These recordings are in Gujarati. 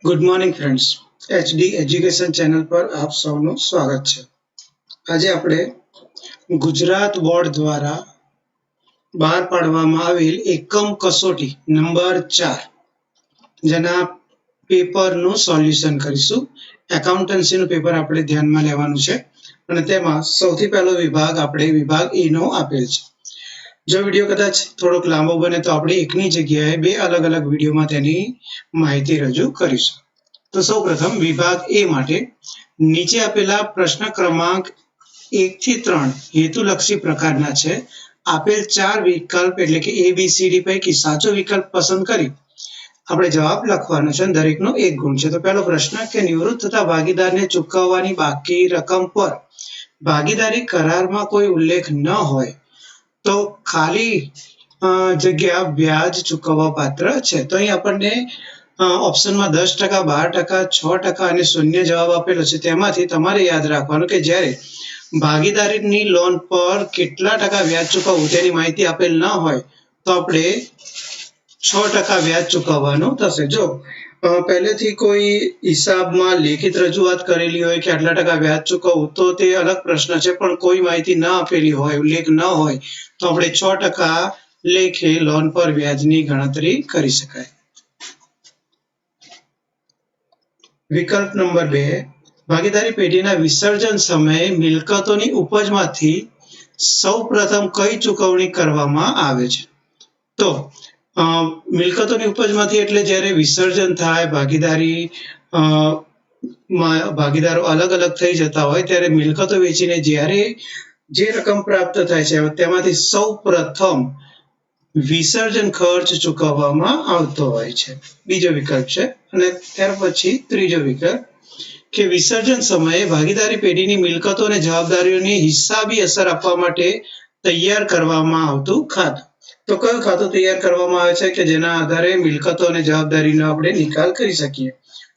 Good morning friends. HD education channel પર આપ સૌનું સ્વાગત છે. આજે આપણે ગુજરાત બોર્ડ દ્વારા બહાર પાડવામાં આવેલ એકમ કસોટી નંબર 4 જેના પેપરનું સોલ્યુશન કરીશું. એકાઉન્ટન્સીનું પેપર આપણે ધ્યાનમાં લેવાનું છે અને તેમાં સૌથી પહેલો વિભાગ આપણે વિભાગ એ નો આપેલ છે. જો વિડીયો કદાચ થોડોક લાંબો બને તો આપણે એકની જગ્યાએ બે અલગ અલગ વિડીયોમાં તેની માહિતી રજૂ કરીશું. તો સૌપ્રથમ વિભાગ એ માટે નીચે આપેલા પ્રશ્ન ક્રમાંક 1 થી 3 હેતુલક્ષી પ્રકારના છે. આપેલ 4 વિકલ્પ એટલે કે ABCD પૈકી સાચો વિકલ્પ પસંદ કરી આપણે જવાબ લખવાનો છે. દરેકનો 1 ગુણ છે. તો પહેલો પ્રશ્ન કે નિવૃત્ત થતા ભાગીદારને ચૂકવવાની બાકી રકમ પર ભાગીદારી કરારમાં કોઈ ઉલ્લેખ ન હોય તો ખાલી જગ્યા વ્યાજ ચૂકવવા પાત્ર છે. તો અહીં આપણને ઓપ્શનમાં 10%, 12%, 6% અને 0 જવાબ આપેલો છે. તેમાંથી તમારે યાદ રાખવાનું કે જ્યારે ભાગીદારીની લોન પર કેટલા ટકા વ્યાજ ચૂકવવું તેની માહિતી આપેલ ન હોય તો આપણે 6% વ્યાજ ચૂકવવાનું થશે. જો પહેલેથી કોઈ હિસાબમાં લેખિત રજૂઆત કરેલી હોય કે આટલા ટકા વ્યાજ ચૂકવવું તો તે અલગ પ્રશ્ન છે, પણ કોઈ માહિતી ન આપેલી હોય, ઉલ્લેખ ન હોય તો આપણે 6% લેખે લોન પર વ્યાજની ગણતરી કરી શકાય. વિકલ્પ નંબર 2, ભાગીદારી પેઢીના વિસર્જન સમયે મિલકતોની ઉપજમાંથી સૌપ્રથમ કઈ ચૂકવણી કરવામાં આવે છે? તો મિલકતોની ઉપજમાંથી એટલે જ્યારે વિસર્જન થાય, ભાગીદારો અલગ અલગ થઈ જતા હોય ત્યારે મિલકતો વેચીને જ્યારે જે રકમ પ્રાપ્ત થાય છે તેમાંથી સૌપ્રથમ વિસર્જન ખર્ચ ચૂકવવામાં આવતો હોય છે. બીજો વિકલ્પ છે. અને ત્યાર પછી ત્રીજો વિકલ્પ કે વિસર્જન સમયે ભાગીદારી પેઢીની મિલકતો અને જવાબદારીઓની હિસાબી અસર આપવા માટે તૈયાર કરવામાં આવતું ખાતું. તો કયું ખાતું તૈયાર કરવામાં આવે છે કે જેના આધારે મિલકતો અને જવાબદારીનો આપણે નિકાલ કરી શકીએ?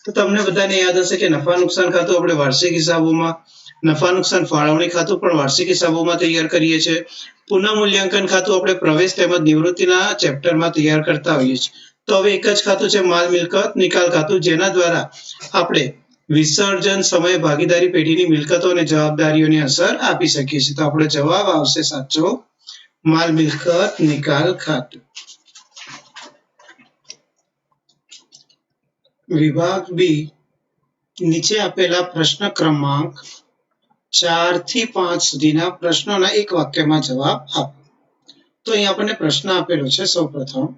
તો તમને બધાને યાદ હશે કે નફા નુકસાન ખાતું આપણે વાર્ષિક હિસાબોમાં, નફા નુકસાન ફાળવણી ખાતું પણ વાર્ષિક હિસાબોમાં તૈયાર કરીએ છીએ. પુનઃમૂલ્યાંકન ખાતું આપણે પ્રવેશ તેમજ નિવૃત્તિના ચેપ્ટરમાં તૈયાર કરતા હોઈએ છીએ. તો હવે એક જ ખાતું છે માલ મિલકત નિકાલ ખાતું, જેના દ્વારા આપણે વિસર્જન સમયે ભાગીદારી પેઢીની મિલકતો અને જવાબદારીઓની અસર આપી શકીએ છીએ. તો આપણો જવાબ આવશે સાચો માલ મિલકત નિકાલ ખાતું. વિભાગ બી નીચે આપેલા પ્રશ્ન ક્રમાંક 4 થી 5 સુધીના પ્રશ્નોના એક વાક્યમાં જવાબ આપો. તો અહીં આપણને પ્રશ્ન આપેલો છે સૌપ્રથમ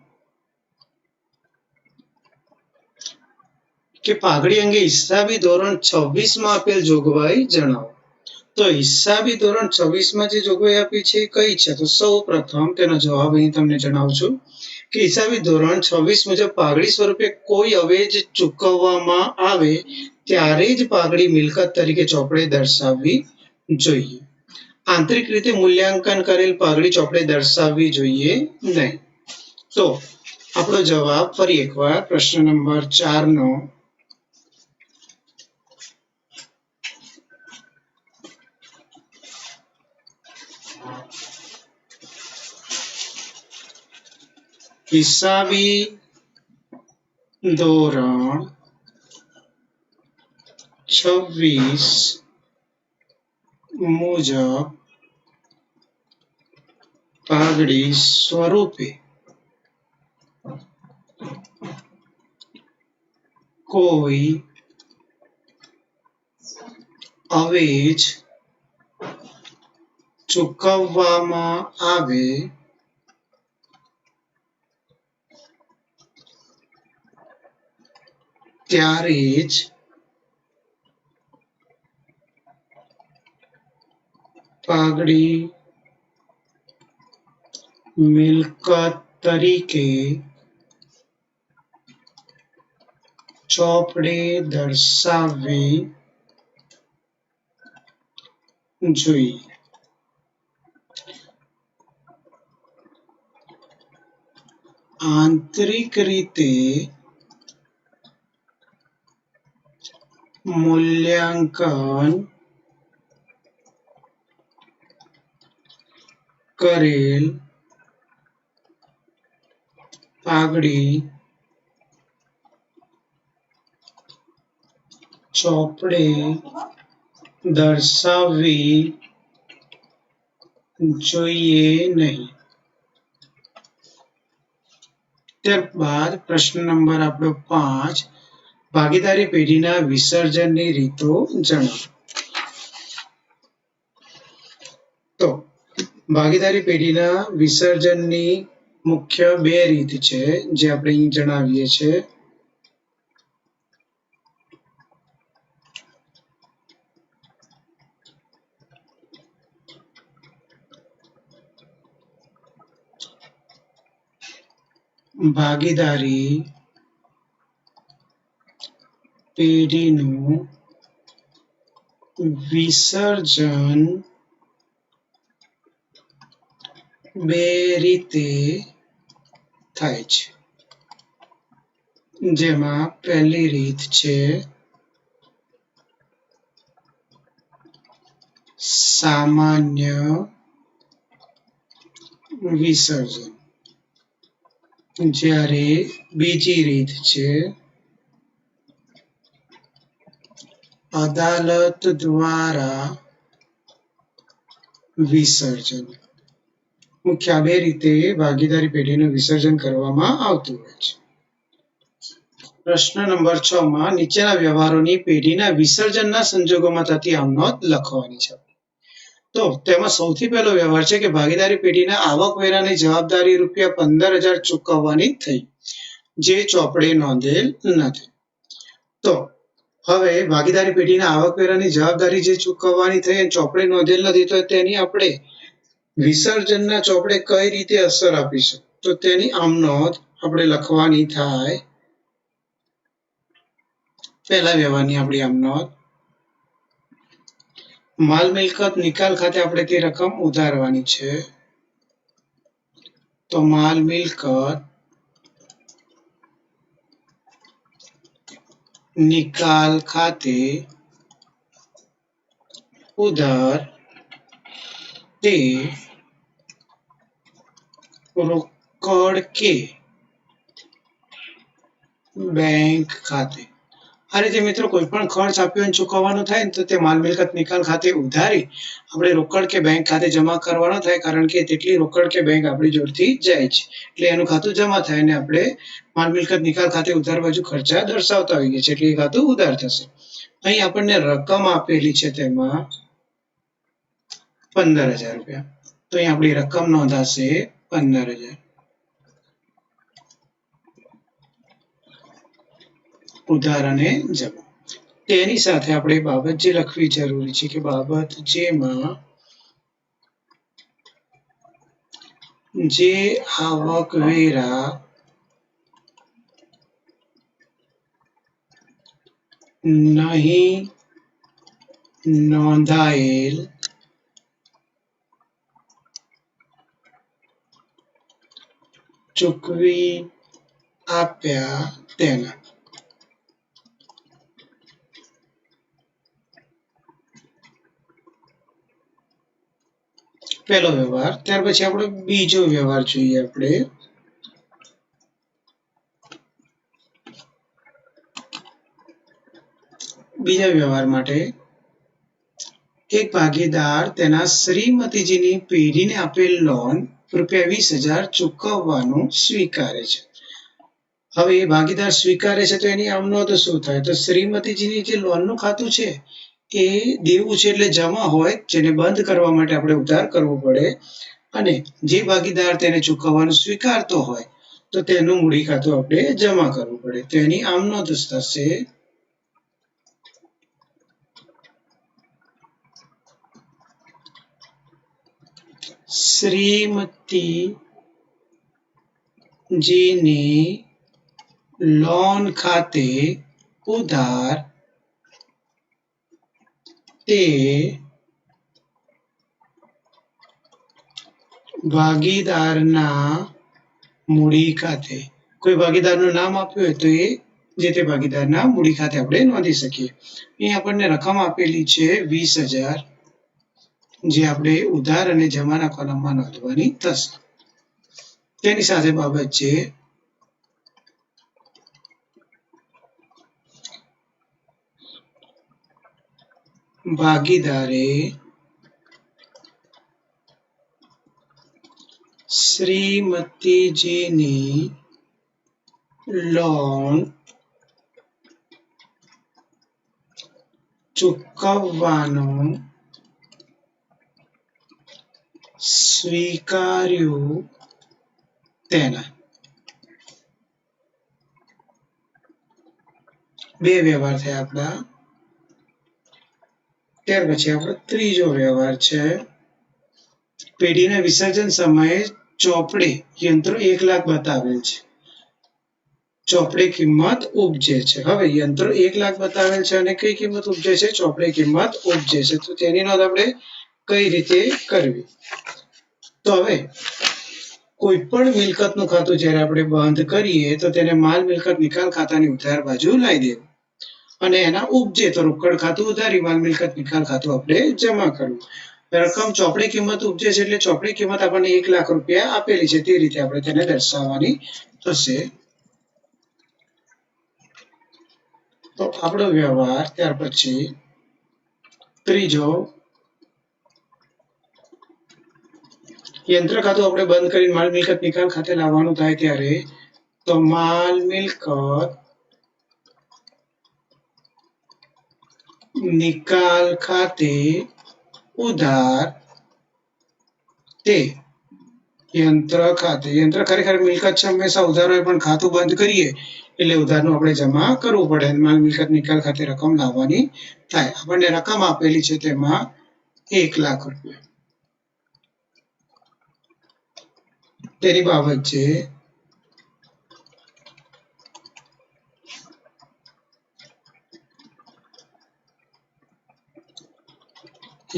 કે પાઘડી અંગે હિસાબી ધોરણ 26માં આપેલ જોગવાઈ જણાવો. તો હિસાબી ધોરણ 26માં જે જોગવાઈ આપી છે એ કઈ છે? તો સૌપ્રથમ તેનો જવાબ અહીં તમને જણાવું છું કે હિસાબી ધોરણ 26 મુજબ પાઘડી સ્વરૂપે કોઈ અવેજ ચૂકવવામાં આવે ત્યારે જ પાઘડી મિલકત તરીકે ચોપડે દર્શાવવી જોઈએ. આંતરિક રીતે મૂલ્યાંકન કરેલ પાઘડી ચોપડે દર્શાવવી જોઈએ નહીં. તો આપણો જવાબ ફરી એકવાર પ્રશ્ન નંબર 4 નો હિસાબી ધોરણ 26 મુજબ પાઘડી સ્વરૂપે કોઈ અવેજ ચૂકવવામાં આવે ત્યારે જ પાઘડી મિલકત તરીકે ચોપડે દર્શાવવી જોઈએ. આંતરિક રીતે મૂલ્યાંકન કરેલ પાઘડી ચોપડે દર્શાવવી જોઈએ નહીં. ત્યારબાદ પ્રશ્ન નંબર આપણો 5, ભાગીદારી પેઢીના વિસર્જનની રીતો જણાવો. તો ભાગીદારી પેઢીના વિસર્જનની મુખ્ય 2 રીત છે, જે આપણે અહીં જણાવીએ છીએ. ભાગીદારી પેઢીનું વિસર્જન 2 રીતે થાય છે, જેમાં પહેલી રીત છે સામાન્ય વિસર્જન, જ્યારે બીજી રીત છે અદાલત દ્વારા વિસર્જન. મુખ્ય 2 રીતે ભાગીદારી પેઢીનું વિસર્જન કરવામાં આવતું હોય છે. પ્રશ્ન નંબર 6 માં નીચેના વ્યવહારોની પેઢીના વિસર્જનના સંજોગોમાં થતી આમનોંધ લખવાની છે. તો તેમાં સૌથી પહેલો વ્યવહાર છે કે ભાગીદારી પેઢીના આવકવેરાની જવાબદારી ₹15,000 ચૂકવવાની થઈ, જે ચોપડે નોંધેલ નથી. તો હવે ભાગીદારી પેઢીના આવકવેરાની જવાબદારી જે ચૂકવવાની થઈ અને ચોપડે નોંધેલ નથી, તો તેની આપણે વિસર્જનના ચોપડે કઈ રીતે અસર આપીશું? તો તેની આમનોંધ આપણે લખવાની થાય. પહેલા વ્યવહારની આપણી આમનોંધ. માલ મિલકત નિકાલ ખાતે આપણે તે રકમ ઉધારવાની છે. તો માલ મિલકત નિકાલ ખાતે ઉધાર તે રોકડ કે બેંક ખાતે. આ રીતે મિત્રો કોઈ પણ ખર્ચ આપ્યો અને ચૂકવવાનો થાય ને તો તે માલ મિલકત નિકાલ ખાતે ઉધારી આપણે રોકડ કે બેંક ખાતે જમા કરવાનો થાય, કારણ કે તેટલી રોકડ કે બેંક આપણી જોડથી જાય છે, એટલે એનું ખાતું જમા થાય અને આપણે માલ મિલકત નિકાલ ખાતે ઉધાર બાજુ ખર્ચા દર્શાવતા હોઈએ છીએ, એટલે એ ખાતું ઉધાર થશે. અહીં આપણને રકમ આપેલી છે, તેમાં ₹15,000. તો અહીં આપણી રકમ નોંધાશે 15,000. ઉધાર અને જમા. તેની સાથે આપણે બાબત જે લખવી જરૂરી છે કે બાબત જેમાં જે આવકવેરા નહીં નોંધાયેલ ચૂકવી આપ્યા તેના. પહેલો વ્યવહાર. ત્યાર પછી આપણે બીજો વ્યવહાર જોઈએ. આપણે બીજા વ્યવહાર માટે એક ભાગીદાર તેના શ્રીમતીજીની પેઢીને આપેલ લોન ₹20,000 ચૂકવવાનું સ્વીકારે છે. હવે એ ભાગીદાર સ્વીકારે છે તો એની આમનોંધ શું થાય? તો શ્રીમતીજીની જે લોનનું ખાતું છે એ દેવું છે, એટલે જમા હોય, જેને બંધ કરવા માટે આપણે ઉધાર કરવો પડે, અને જે ભાગીદાર તેને ચૂકવવાનું સ્વીકારતો હોય તો તેનું મૂડી ખાતું આપણે જમા કરવું પડે, તો એની આમનોંધ થશે. શ્રીમતીજીની લોન ખાતે ઉધાર તે ભાગીદારના મૂડી ખાતે. કોઈ ભાગીદારનું નામ આપ્યું હોય તો એ જે તે ભાગીદારના મૂડી ખાતે આપણે નોંધી શકીએ. અહીં આપણને રકમ આપેલી છે 20,000, જે આપણે ઉધાર અને જમાના કોલમમાં નોંધવાની થશે. તેની સાથે બાબત છે ભાગીદારે શ્રીમતીજીની લોન ચૂકવવાનું સ્વીકાર્યું તેના. બે વ્યવહાર થયા આપણા. ત્યાર પછી આપણો ત્રીજો વ્યવહાર છે. પેઢીના વિસર્જન સમયે ચોપડે યંત્રો 1 લાખ બતાવેલ છે. ચોપડે કિંમત ઉપજે છે. હવે યંત્રો 1 લાખ બતાવેલ છે અને કઈ કિંમત ઉપજે છે? ચોપડે કિંમત ઉપજે છે. તો તેની નોંધ આપણે કઈ રીતે કરવી? તો હવે કોઈ પણ મિલકતનું ખાતું જ્યારે આપણે બંધ કરીએ તો તેને માલ મિલકત નિકાલ ખાતાની ઉધાર બાજુ લાવી દેવું અને એના ઉપજે તો રોકડ ખાતું ઉધારી, માલ મિલકત નિકાલ ખાતું આપણે જમા કરવું. રકમ ચોપડી કિંમત ઉપજે છે એટલે ચોપડી કિંમત આપણને 1 લાખ રૂપિયા આપેલી છે તે રીતે આપણે તેને દર્શાવવાની થશે. તો આપણો વ્યવહાર ત્યાર પછી ત્રીજો, યંત્ર ખાતું આપણે બંધ કરીને માલ મિલકત નિકાલ ખાતે લાવવાનું થાય ત્યારે તો માલ મિલકત નિકાલ ખાતે ઉધાર તે યંત્ર ખાતે. યંત્ર ખરેખર મિલકત છે, હંમેશા ઉધાર હોય, પણ ખાતું બંધ કરીએ એટલે ઉધારનું આપણે જમા કરવું પડે. માલ મિલકત નિકાલ ખાતે રકમ લાવવાની થાય. આપણને રકમ આપેલી છે તેમાં 1 લાખ રૂપિયા. તેની બાબત છે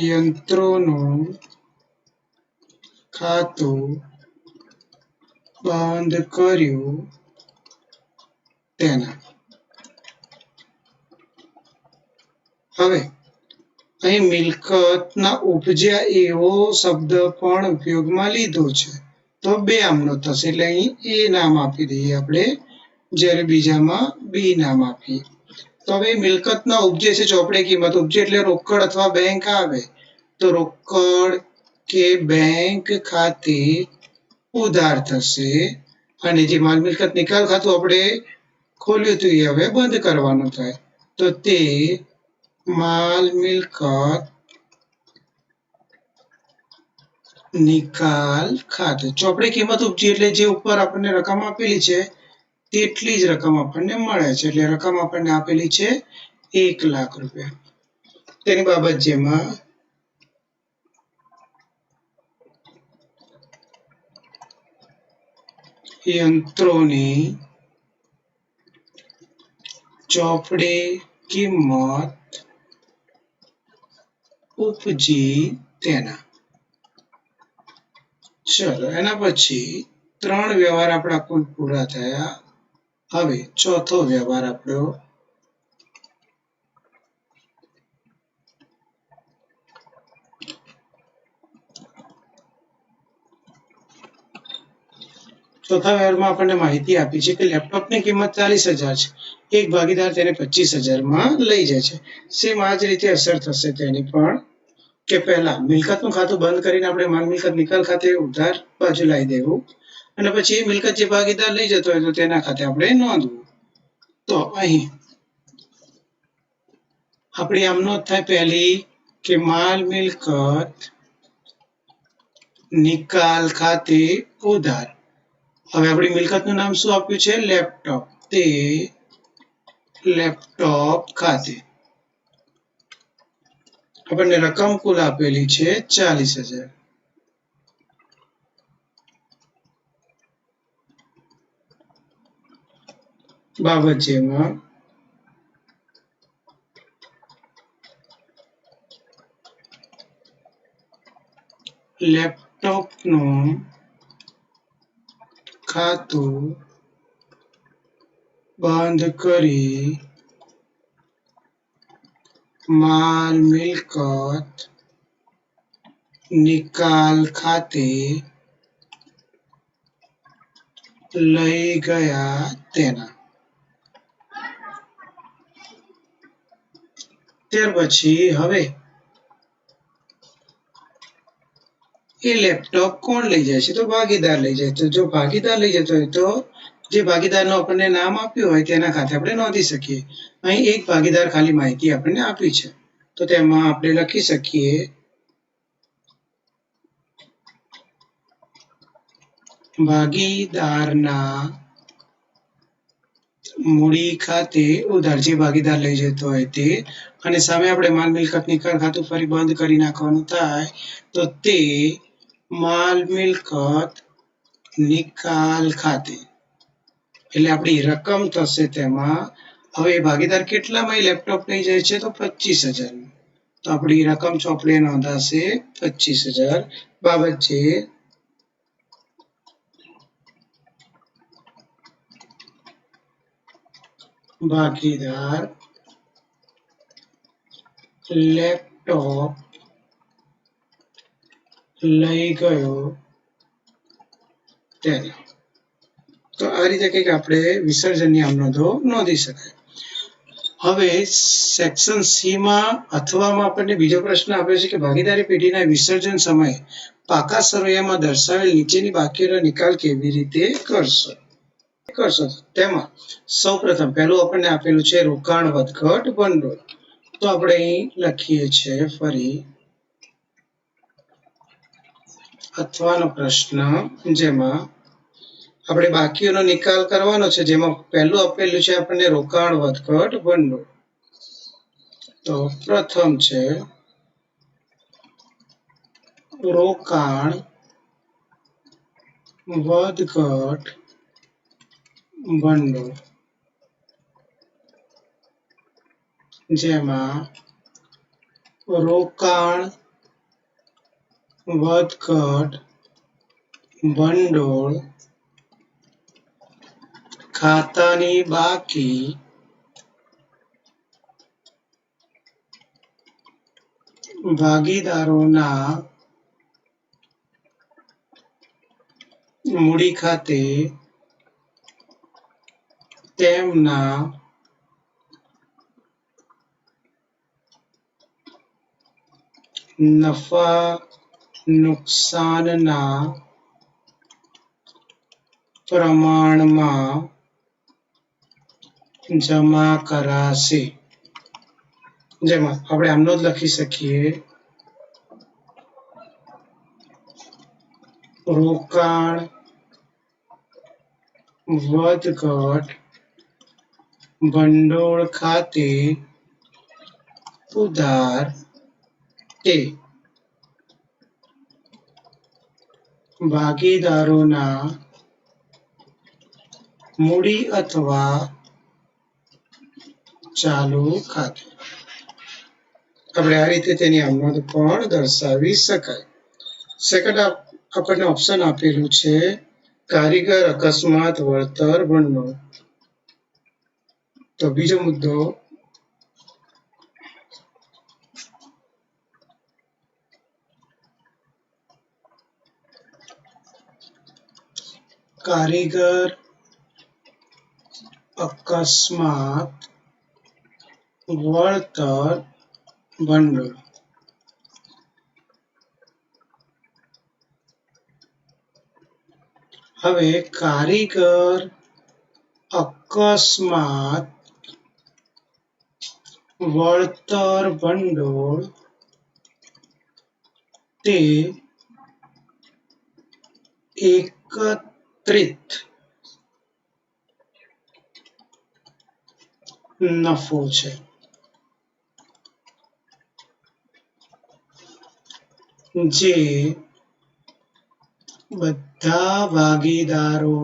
યંત્રોનું ખાતું બંધ કર્યું તેના. હવે અહીં મિલકતના ઉપજ્યા એવો શબ્દ પણ ઉપયોગમાં લીધો છે તો બે આમનો થશે એટલે અહીં એ નામ આપી દઈએ આપણે, જ્યારે બીજામાં બી નામ આપીએ. તો હવે મિલકતના ઉપજે છે ચોપડે કિંમત. ઉપજે એટલે રોકડ અથવા બેંક આવે તો રોકડ કે બેંક ખાતે ઉધાર થશે અને જે માલ મિલકત નિકાલ ખાતું આપણે ખોલ્યું હતું એ હવે બંધ કરવાનું થાય તો તે માલ મિલકત નિકાલ ખાતે. ચોપડી કિંમત ઉપજી એટલે જે ઉપર આપણને રકમ આપેલી છે તેટલી જ રકમ આપણને મળે છે. એટલે રકમ આપણને આપેલી છે 1 લાખ રૂપિયા. તેની બાબત જેમાં યંત્રોની ચોપડે કિંમત ઉપજી તેના. ચલો એના પછી 3 વ્યવહાર આપણા કુલ પૂરા થયા. હવે ચોથો વ્યવહાર આપણો ચોથા વ્યવહારમાં આપણને માહિતી આપી છે કે લેપટોપની કિંમત 40,000 છે. એક ભાગીદાર તેને 25,000માં લઈ જાય છે. સેમ આ જ રીતે અસર થશે તેની પણ કે પહેલા મિલકતનું ખાતું બંધ કરીને આપણે માલ મિલકત નિકાલ ખાતે ઉધાર બાજુ લાવી દેવું અને પછી એ મિલકત જે ભાગીદાર લઈ જતો હોય તો તેના ખાતે આપણે નોંધવું. તો અહીં આપણી આમ નોંધ થાય પહેલી કે માલ મિલકત નિકાલ ખાતે ઉધાર. હવે આપણી મિલકતનું નામ શું આપ્યું છે? લેપટોપ. તે લેપટોપ ખાતે આપણને રકમ કુલ આપેલી છે 40,000. બાબત જેમાં લેપટોપનું ખાતું બંધ કરી માલ મિલકત નિકાલ ખાતે લઈ ગયા તેના. ત્યાર પછી હવે એ લેપટોપ કોણ લઈ જાય છે? તો ભાગીદાર લઈ જાય. તો જો ભાગીદાર લઈ જતો હોય તો જે ભાગીદારનું આપણને નામ આપ્યું હોય તેના ખાતે આપણે નોંધી શકીએ. અહીં એક ભાગીદાર ખાલી માહિતી આપણને આપી છે, તો તેમાં આપણે લખી શકીએ ભાગીદારના મૂડી ખાતે ઉધાર, જે ભાગીદાર લઈ જતો હોય તે, અને સામે આપણે માલ મિલકત નિકાલ ખાતું ફરી બંધ કરી નાખવાનું થાય તો તે માલ મિલકત નિકાલ ખાતે, એટલે આપણી રકમ થશે તેમાં. હવે ભાગીદાર કેટલામાં લેપટોપ લઈ જાય છે? તો 25,000. તો આપણી રકમ ચોપડીએ નોંધાશે 25,000. બાબત છે ભાગીદાર લેપટોપ લઈ ગયો તેને. તો આ રીતે કંઈક આપણે વિસર્જનની આમનોંધો નોંધી શકાય. હવે સેક્શન સી માં અથવામાં આપણને બીજો પ્રશ્ન આપ્યો છે કે ભાગીદારી પેઢીના વિસર્જન સમયે પાકા સરવૈયામાં દર્શાવેલ નીચેની બાકીઓનો નિકાલ કેવી રીતે કરશો? તેમાં સૌપ્રથમ પહેલું આપણને આપેલું છે રોકાણ વધઘટ ભંડોળ. તો આપણે અહીં લખીએ છીએ ફરી અથવાનો પ્રશ્ન, જેમાં આપણે બાકીઓનો નિકાલ કરવાનો છે, જેમાં પહેલું આપેલું છે આપણને રોકાણ વધઘટ ભંડોળ. તો પ્રથમ છે રોકાણ વધઘટ ભંડોળ, જેમાં રોકાણ વધઘટ ભંડોળ ખાતાની બાકી ભાગીદારોના મૂડી ખાતે તેમના નફા નુકસાનના પ્રમાણમાં જમા કરાશે. જેમાં આપણે આમનો જ લખી શકીએ રોકાણ વધઘટ ભંડોળ ખાતે ઉધાર તે ભાગીદારોના મૂડી અથવા ચાલુ ખાતે. આપણે આ રીતે તેની આમનોંધ પણ દર્શાવી શકાય. સેકન્ડ આપણને ઓપ્શન આપેલું છે કારીગર અકસ્માત વળતર ભંડોળ. તો બીજો મુદ્દો કારીગર અકસ્માત વળતર ભંડોળ. હવે કારીગર અકસ્માત વળતર ભંડોળ તે એકત્રિત નફો છે. જે બધા ભાગીદારો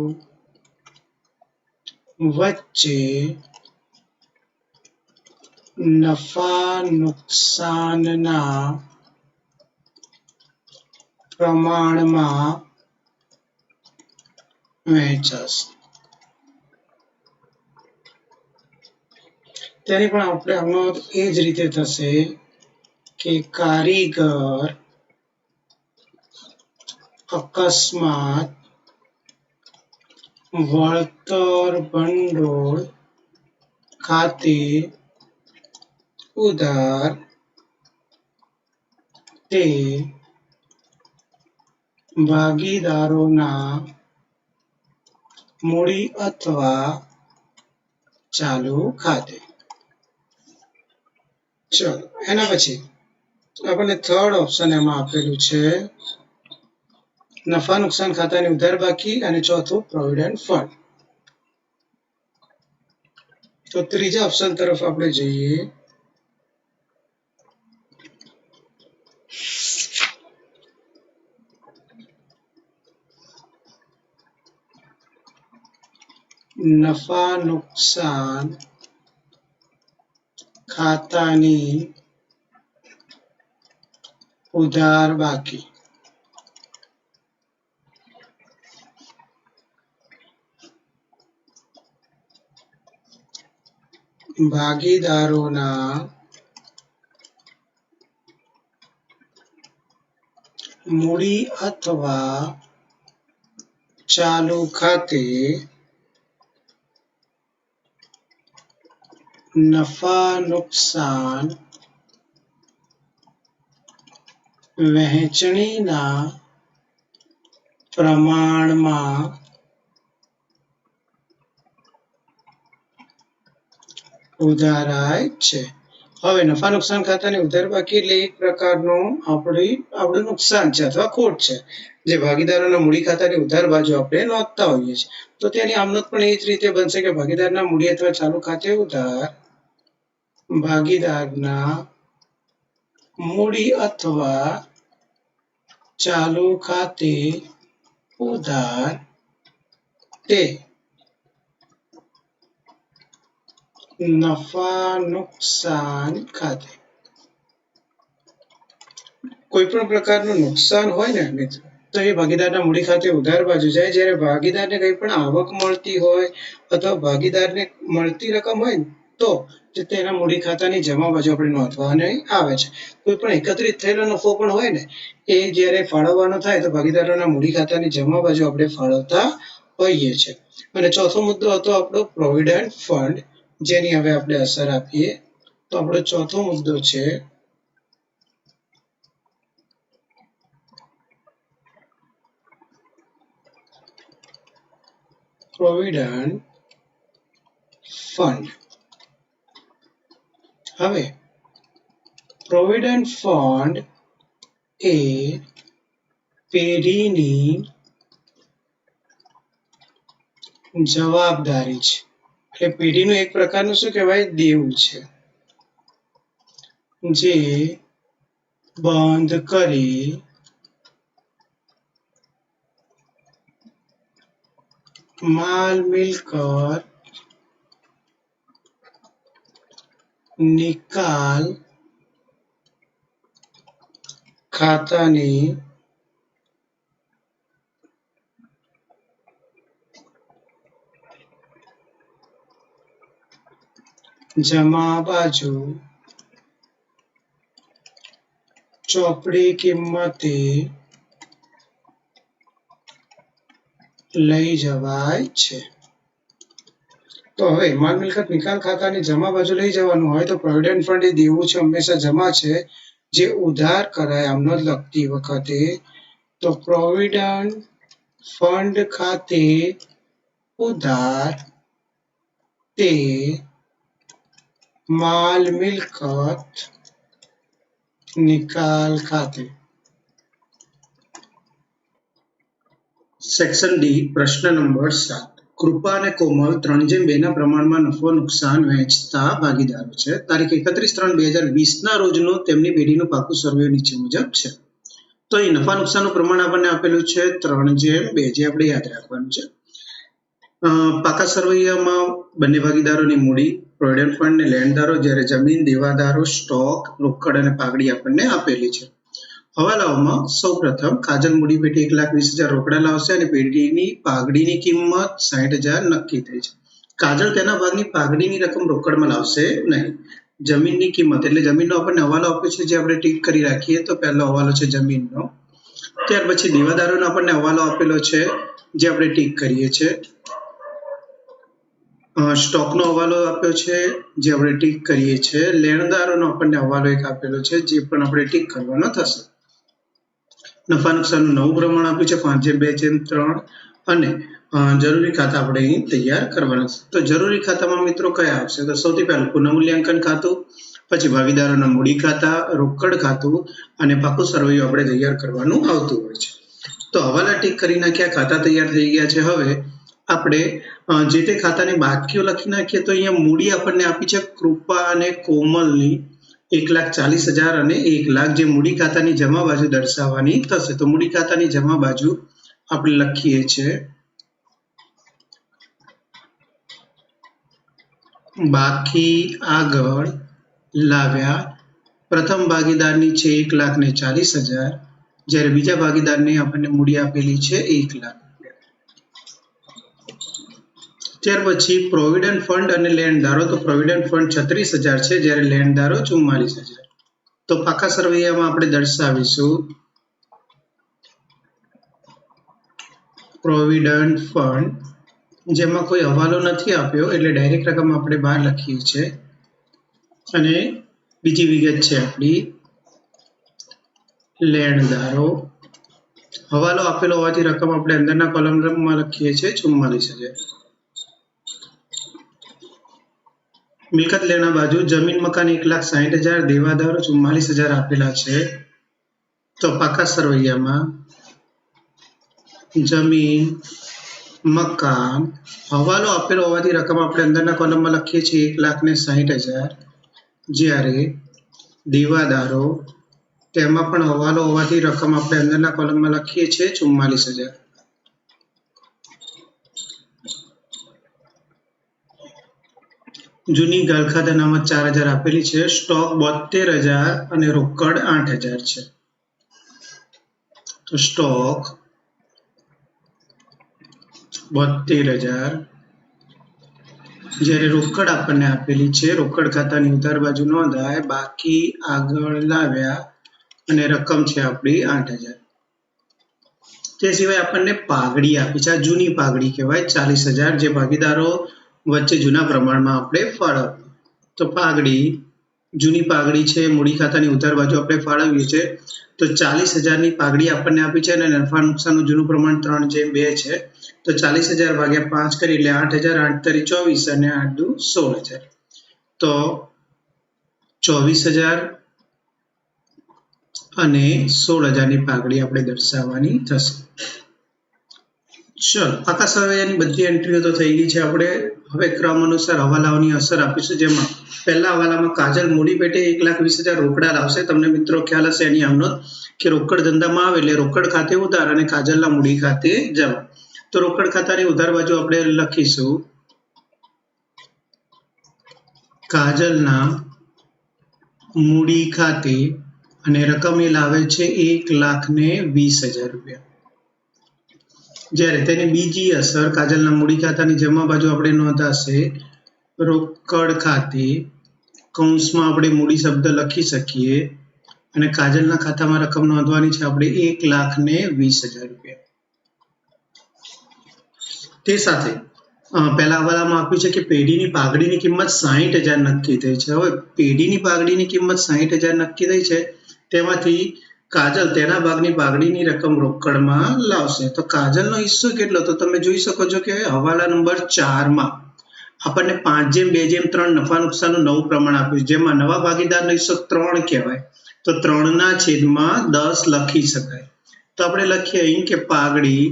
વચ્ચે નફા નુકસાનના પ્રમાણમાં વહેંચાશે. તેની પણ આપણે આમનોંધ એ જ રીતે થશે કે કારીગર અકસ્માત વળતર ભંડોળ ખાતે ઉધાર તે ભાગીદારોના મૂડી અથવા ચાલુ ખાતે. ચલો એના પછી આપણને થર્ડ ઓપ્શન એમાં આપેલું છે નફા નુકસાન ખાતાની ઉધાર બાકી અને ચોથું પ્રોવિડન્ટ ફંડ. તો ત્રીજા ઓપ્શન તરફ આપણે જઈએ. નફા નુકસાન ખાતાની ઉધાર બાકી. ભાગીદારોના મૂડી અથવા ચાલુ ખાતે નફા નુકસાન વહેંચણીના પ્રમાણમાં ઉધારાય છે. હવે નફા નુકસાન ખાતાની ઉધાર બાકી એટલે એક પ્રકારનું આપણું નુકસાન છે અથવા ખોટ છે જે ભાગીદારોના મૂડી ખાતાની ઉધાર બાજુ આપણે નોંધતા હોઈએ છીએ. તો તેની આમનોંધ પણ એ જ રીતે બનશે કે ભાગીદારના મૂડી અથવા ચાલુ ખાતે ઉધાર, ભાગીદારના મૂડી અથવા ચાલુ ખાતે ઉધાર તે નફા નુકસાન ખાતે. કોઈ પણ પ્રકારનું નુકસાન હોય ને મિત્રો તો એ ભાગીદારના મૂડી ખાતે ઉધાર બાજુ જાય. જ્યારે ભાગીદારને કંઈ પણ આવક મળતી હોય અથવા ભાગીદારને મળતી રકમ હોય ને તો તેના મૂડી ખાતાની જમા બાજુ આપણે નોંધવાની આવે છે. કોઈ પણ એકત્રિત થયેલો નફો પણ હોય ને એ જ્યારે ફાળવવાનો થાય તો ભાગીદારોના મૂડી ખાતાની જમા બાજુ આપણે ફાળવતા હોઈએ છીએ. અને ચોથો મુદ્દો હતો આપણો પ્રોવિડન્ટ ફંડ, જેની હવે આપણે અસર આપીએ. તો આપણો ચોથો મુદ્દો છે પ્રોવિડન્ટ ફંડ. હવે પ્રોવિડન્ટ ફંડ એ પેઢીની જવાબદારી છે. એટલે પેઢીનું એક પ્રકારનું શું કહેવાય દેવું છે જે બંધ કરી માલ મિલકત નિકાલ ખાતાની જમા બાજુ ચોપડી કિંમતે લઈ જવાય છે. તો હવે માલ મિલકત નિકાલ ખાતાની જમા બાજુ લઈ જવાનું હોય તો પ્રોવિડન્ટ ફંડ એ દેવું છે, હંમેશા જમા છે જે ઉધાર કરાય આમનોંધ લખતી વખતે. તો પ્રોવિડન્ટ ફંડ ખાતે ઉધાર તે માલ મિલકત નિકાલ ખાતે. સેક્શન ડી પ્રશ્ન નંબર 7. કૃપા અને કોમલ 3:2 ના પ્રમાણમાં નફો નુકસાન વહેંચતા ભાગીદારો છે. તારીખ 31/3/2020 ના રોજનો તેમની પેઢીનું પાકું સર્વે નીચે મુજબ છે. તો અહીં નફા નુકસાનનું પ્રમાણ આપણને આપેલું છે 3:2, જે આપણે યાદ રાખવાનું છે. પાકા સરવૈયામાં બંને ભાગીદારોની મૂડી, પ્રોવિડન્ટ ફંડ ને લેણદારો, જ્યારે જમીન, દેવાદારો, સ્ટોક, રોકડ અને પાઘડી આપણને આપેલી છે. હવાલાઓમાં સૌપ્રથમ કાજલ મૂડી પેટી 1,20,000 રોકડા લાવશે અને પેઢીની પાઘડીની કિંમત 60,000 નક્કી થઈ છે. કાજલ તેના ભાગની પાઘડીની રકમ રોકડમાં લાવશે નહીં. જમીનની કિંમત એટલે જમીનનો આપણને હવાલો આપ્યો છે જે આપણે ટીક કરી રાખીએ. તો પહેલો હવાલો છે જમીનનો. ત્યાર પછી દેવાદારોનો આપણને હવાલો આપેલો છે જે આપણે ટીક કરીએ છીએ. સ્ટોકનો હવાલો આપ્યો છે જે આપણે ટીક કરીએ છીએ. લેણદારોનો આપણને હવાલો એક આપેલો છે જે પણ આપણે ટીક કરવાનો થશે. નફા નુકસાનનું નવું પ્રમાણ આપ્યું છે 5/2/3 અને જરૂરી ખાતા આપણે અહીં તૈયાર કરવાના છે. તો જરૂરી ખાતામાં મિત્રો કયા આવશે? તો સૌથી પહેલું પુનઃમૂલ્યાંકન ખાતું, પછી ભાગીદારોના મૂડી ખાતા, રોકડ ખાતું અને પાકું સરવૈયું આપણે તૈયાર કરવાનું આવતું હોય છે. તો હવાલા ટીક કરી નાખ્યા, ખાતા તૈયાર થઈ ગયા છે. હવે આપણે જે તે ખાતાની બાકીઓ લખી નાખીએ. તો અહીંયા મૂડી આપણને આપી છે કૃપા અને કોમલની 1,40,000 અને 1,00,000, જે મૂડી ખાતાની જમા બાજુ દર્શાવવાની થશે. તો મૂડી ખાતાની જમા બાજુ આપણે લખીએ છીએ બાકી આગળ લાવ્યા. પ્રથમ ભાગીદારની છે 1,40,000, જ્યારે બીજા ભાગીદારને આપણને મૂડી આપેલી છે 1,00,000. ત્યાર પછી પ્રોવિડન્ટ ફંડ અને લેણદારો. તો પ્રોવિડન્ટ ફંડ 36,000 છે, જ્યારે લેણદારો 44,000. તો પાકા સરવૈયામાં આપણે દર્શાવીશું પ્રોવિડન્ટ ફંડ, જેમાં કોઈ હવાલો નથી આપ્યો એટલે ડાયરેક્ટ રકમ આપણે બહાર લખીએ છીએ. અને બીજી વિગત છે આપણી લેણદારો. હવાલો આપેલો હોવાથી રકમ આપણે અંદરના કોલમમાં લખીએ છીએ 44,000. મિલકત લેણા બાજુ જમીન મકાન 1,60,000, દેવાદારો 44,000 આપેલા છે. તો પાકા સરવૈયામાં જમીન મકાન હવાલો આપેલો હોવાથી રકમ આપણે અંદરના કોલમમાં લખીએ છીએ 1,60,000, જ્યારે દેવાદારો તેમાં પણ હવાલો હોવાથી રકમ આપણે અંદરના કોલમમાં લખીએ છીએ 44,000. જૂની ગાલખાત અનામત 4,000 આપેલી છે. સ્ટોક 72,000 અને રોકડ 8,000 છે. તો સ્ટોક 72,000, જ્યારે રોકડ આપણને આપેલી છે, રોકડ ખાતાની ઉધાર બાજુ નોંધાય, બાકી આગળ લાવ્યા અને રકમ છે આપણી 8,000. તે સિવાય આપણને પાઘડી આપી છે. આ જૂની પાઘડી કહેવાય, 40,000, જે ભાગીદારો વચ્ચે જૂના પ્રમાણમાં આપણે ફાળવીએ. તો પાઘડી જૂની પાઘડી છે, મૂડી ખાતાની ઉધાર બાજુ આપણે ફાળવીએ છીએ. તો 40,000ની પાઘડી આપણને આપી છે અને નફા નુકસાનનું જૂનું પ્રમાણ 3/2 છે. તો 40,000 ભાગ્યા 5 કરી એટલે 8,000, 8 તરી 24 અને 8 દુ 16,000. તો 24,000 અને 16,000ની પાઘડી આપણે દર્શાવવાની થશે. ચલો, પાકા સરવૈયાની બધી એન્ટ્રીઓ તો થઈ ગઈ છે. આપણે હવે ક્રમ અનુસાર હવાલાઓની અસર આપીશું, જેમાં પહેલા હવાલામાં કાજલ મૂડી પેટે 1,20,000 રોકડા લાવશે. તમને મિત્રો ખ્યાલ હશે એની આમનો કે રોકડ ધંધામાં આવે એટલે રોકડ ખાતે ઉધાર અને કાજલના મૂડી ખાતે જમા. તો રોકડ ખાતાની ઉધાર બાજુ આપણે લખીશું કાજલના મૂડી ખાતે અને રકમ એ લાવે છે 1,20,000 રૂપિયા. જ્યારે તેની બીજી અસર કાજલના મૂડી ખાતાની જમા બાજુ આપણે નોંધાશે રોકડ ખાતે, કૌંસમાં આપણે મૂડી શબ્દ લખી શકીએ અને કાજલના ખાતામાં રકમ નોંધવાની છે આપણે 1,20,000 રૂપિયા. તે સાથે પહેલા હવાલામાં આપ્યું છે કે પેઢીની પાઘડીની કિંમત 60,000 નક્કી થઈ છે. હવે પેઢીની પાઘડીની કિંમત 60,000 નક્કી થઈ છે, તેમાંથી કાજલ તેના ભાગની પાઘડીની રકમ રોકડમાં લાવશે. તો કાજલનો હિસ્સો કેટલો? તો તમે જોઈ શકો છો કે હવાલા નંબર 4માં આપણને 5/2/3 નફા નુકસાનનું નવું પ્રમાણ આપ્યું, જેમાં નવા ભાગીદારનો હિસ્સો 3 કહેવાય. તો 3/10 લખી શકાય. તો આપણે લખીએ અહીં કે પાઘડી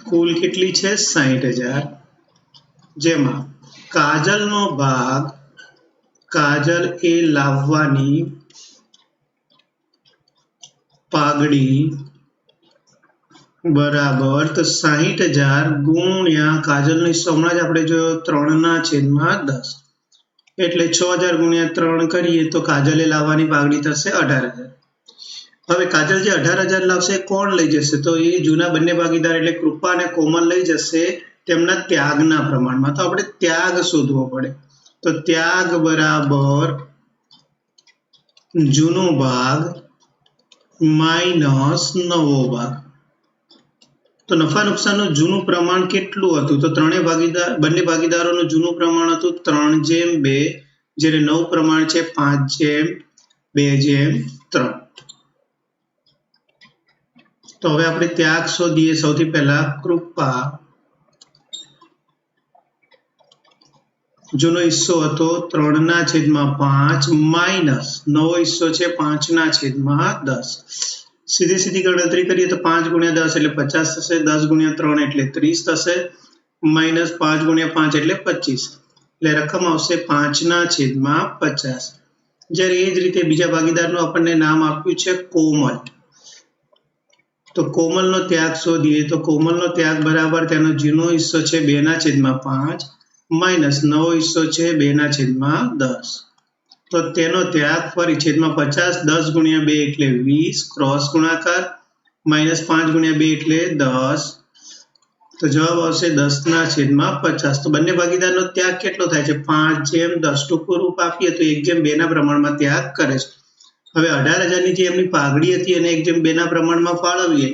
કુલ કેટલી છે? 60,000, જેમાં કાજલનો ભાગ, કાજલ એ લાવવાની પાઘડી બરાબર, તો 60,000 ગુણ્યા કાજલનો હિસ્સો હમણાં જ આપણે જોયો 3/10, એટલે 6,000 ગુણ્યા 3 કરીએ તો કાજલે લાવવાની પાઘડી થશે 18,000. હવે કાજલ જે 18,000 લાવશે કોણ લઈ જશે? તો એ જૂના બંને ભાગીદાર એટલે કૃપા અને કોમલ લઈ જશે તેમના ત્યાગના પ્રમાણમાં. તો આપણે ત્યાગ શોધવો પડે. તો ત્યાગ બરાબર જૂનો ભાગ માઇનસ નવો ભાગ. તો નફા નુકસાનનું જૂનું પ્રમાણ કેટલું હતું? તો બંને ભાગીદારોનું જૂનું પ્રમાણ હતું 3/2, જ્યારે નવું પ્રમાણ છે 5/2/3. તો હવે આપણે ત્યાગ શોધીએ. સૌથી પહેલા કૃપા જૂનો હિસ્સો હતો 3/5 માઇનસ નવો હિસ્સો છે 5/10. સીધી ગણતરી કરીએ તો 5 × 10 એટલે 50 થશે, 10 × 3 એટલે 30 થશે, માઇનસ 5 × 5 એટલે 25. એટલે રકમ આવશે 5/50. જ્યારે એ જ રીતે બીજા ભાગીદારનું આપણને નામ આપ્યું છે કોમલ. તો કોમલનો ત્યાગ શોધીએ તો કોમલનો ત્યાગ બરાબર તેનો જૂનો હિસ્સો છે 2/5 માઇનસ નવો હિસ્સો છે 2/10. તો તેનો ત્યાગ ફરી છેદમાં 50, 10 × 2 એટલે 20, ક્રોસ ગુણાકાર, માઇનસ 5 × 2 એટલે 10. તો જવાબ આવશે 10/50. તો બંને ભાગીદારનો ત્યાગ કેટલો થાય છે? 5/10. ટૂંકું રૂપ આપીએ તો 1/2 ના પ્રમાણમાં ત્યાગ કરે છે. હવે 18,000ની જે એમની પાઘડી હતી એને 1/2 ના પ્રમાણમાં ફાળવીએ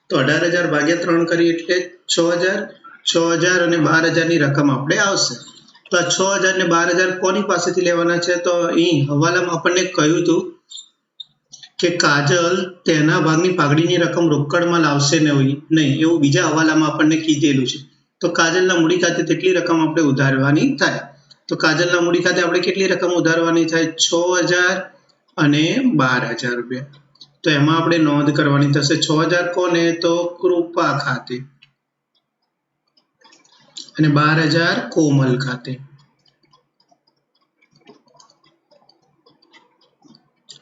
તો 18,000 ભાગ્યા 3 કરીએ એટલે 6,000, 6,000 અને 12,000ની રકમ આપણે આવશે. તો આ 6,000 ને 12,000 કોની પાસેથી લેવાના છે? તો અહીં હવાલામાં આપણને કહ્યું હતું કે કાજલ તેના ભાગની પાઘડીની રકમ રોકડમાં લાવશે નહીં, એવું બીજા હવાલામાં આપણને કીધેલું છે. તો કાજલના મૂડી ખાતે તેટલી રકમ આપણે ઉધારવાની થાય. તો કાજલના મૂડી ખાતે આપણે કેટલી રકમ ઉધારવાની થાય? 6,000 અને 12,000 રૂપિયા. તો એમાં આપણે નોંધ કરવાની થશે. 6,000 કોને? તો કૃપા ખાતે અને 12,000 કોમલ ખાતે.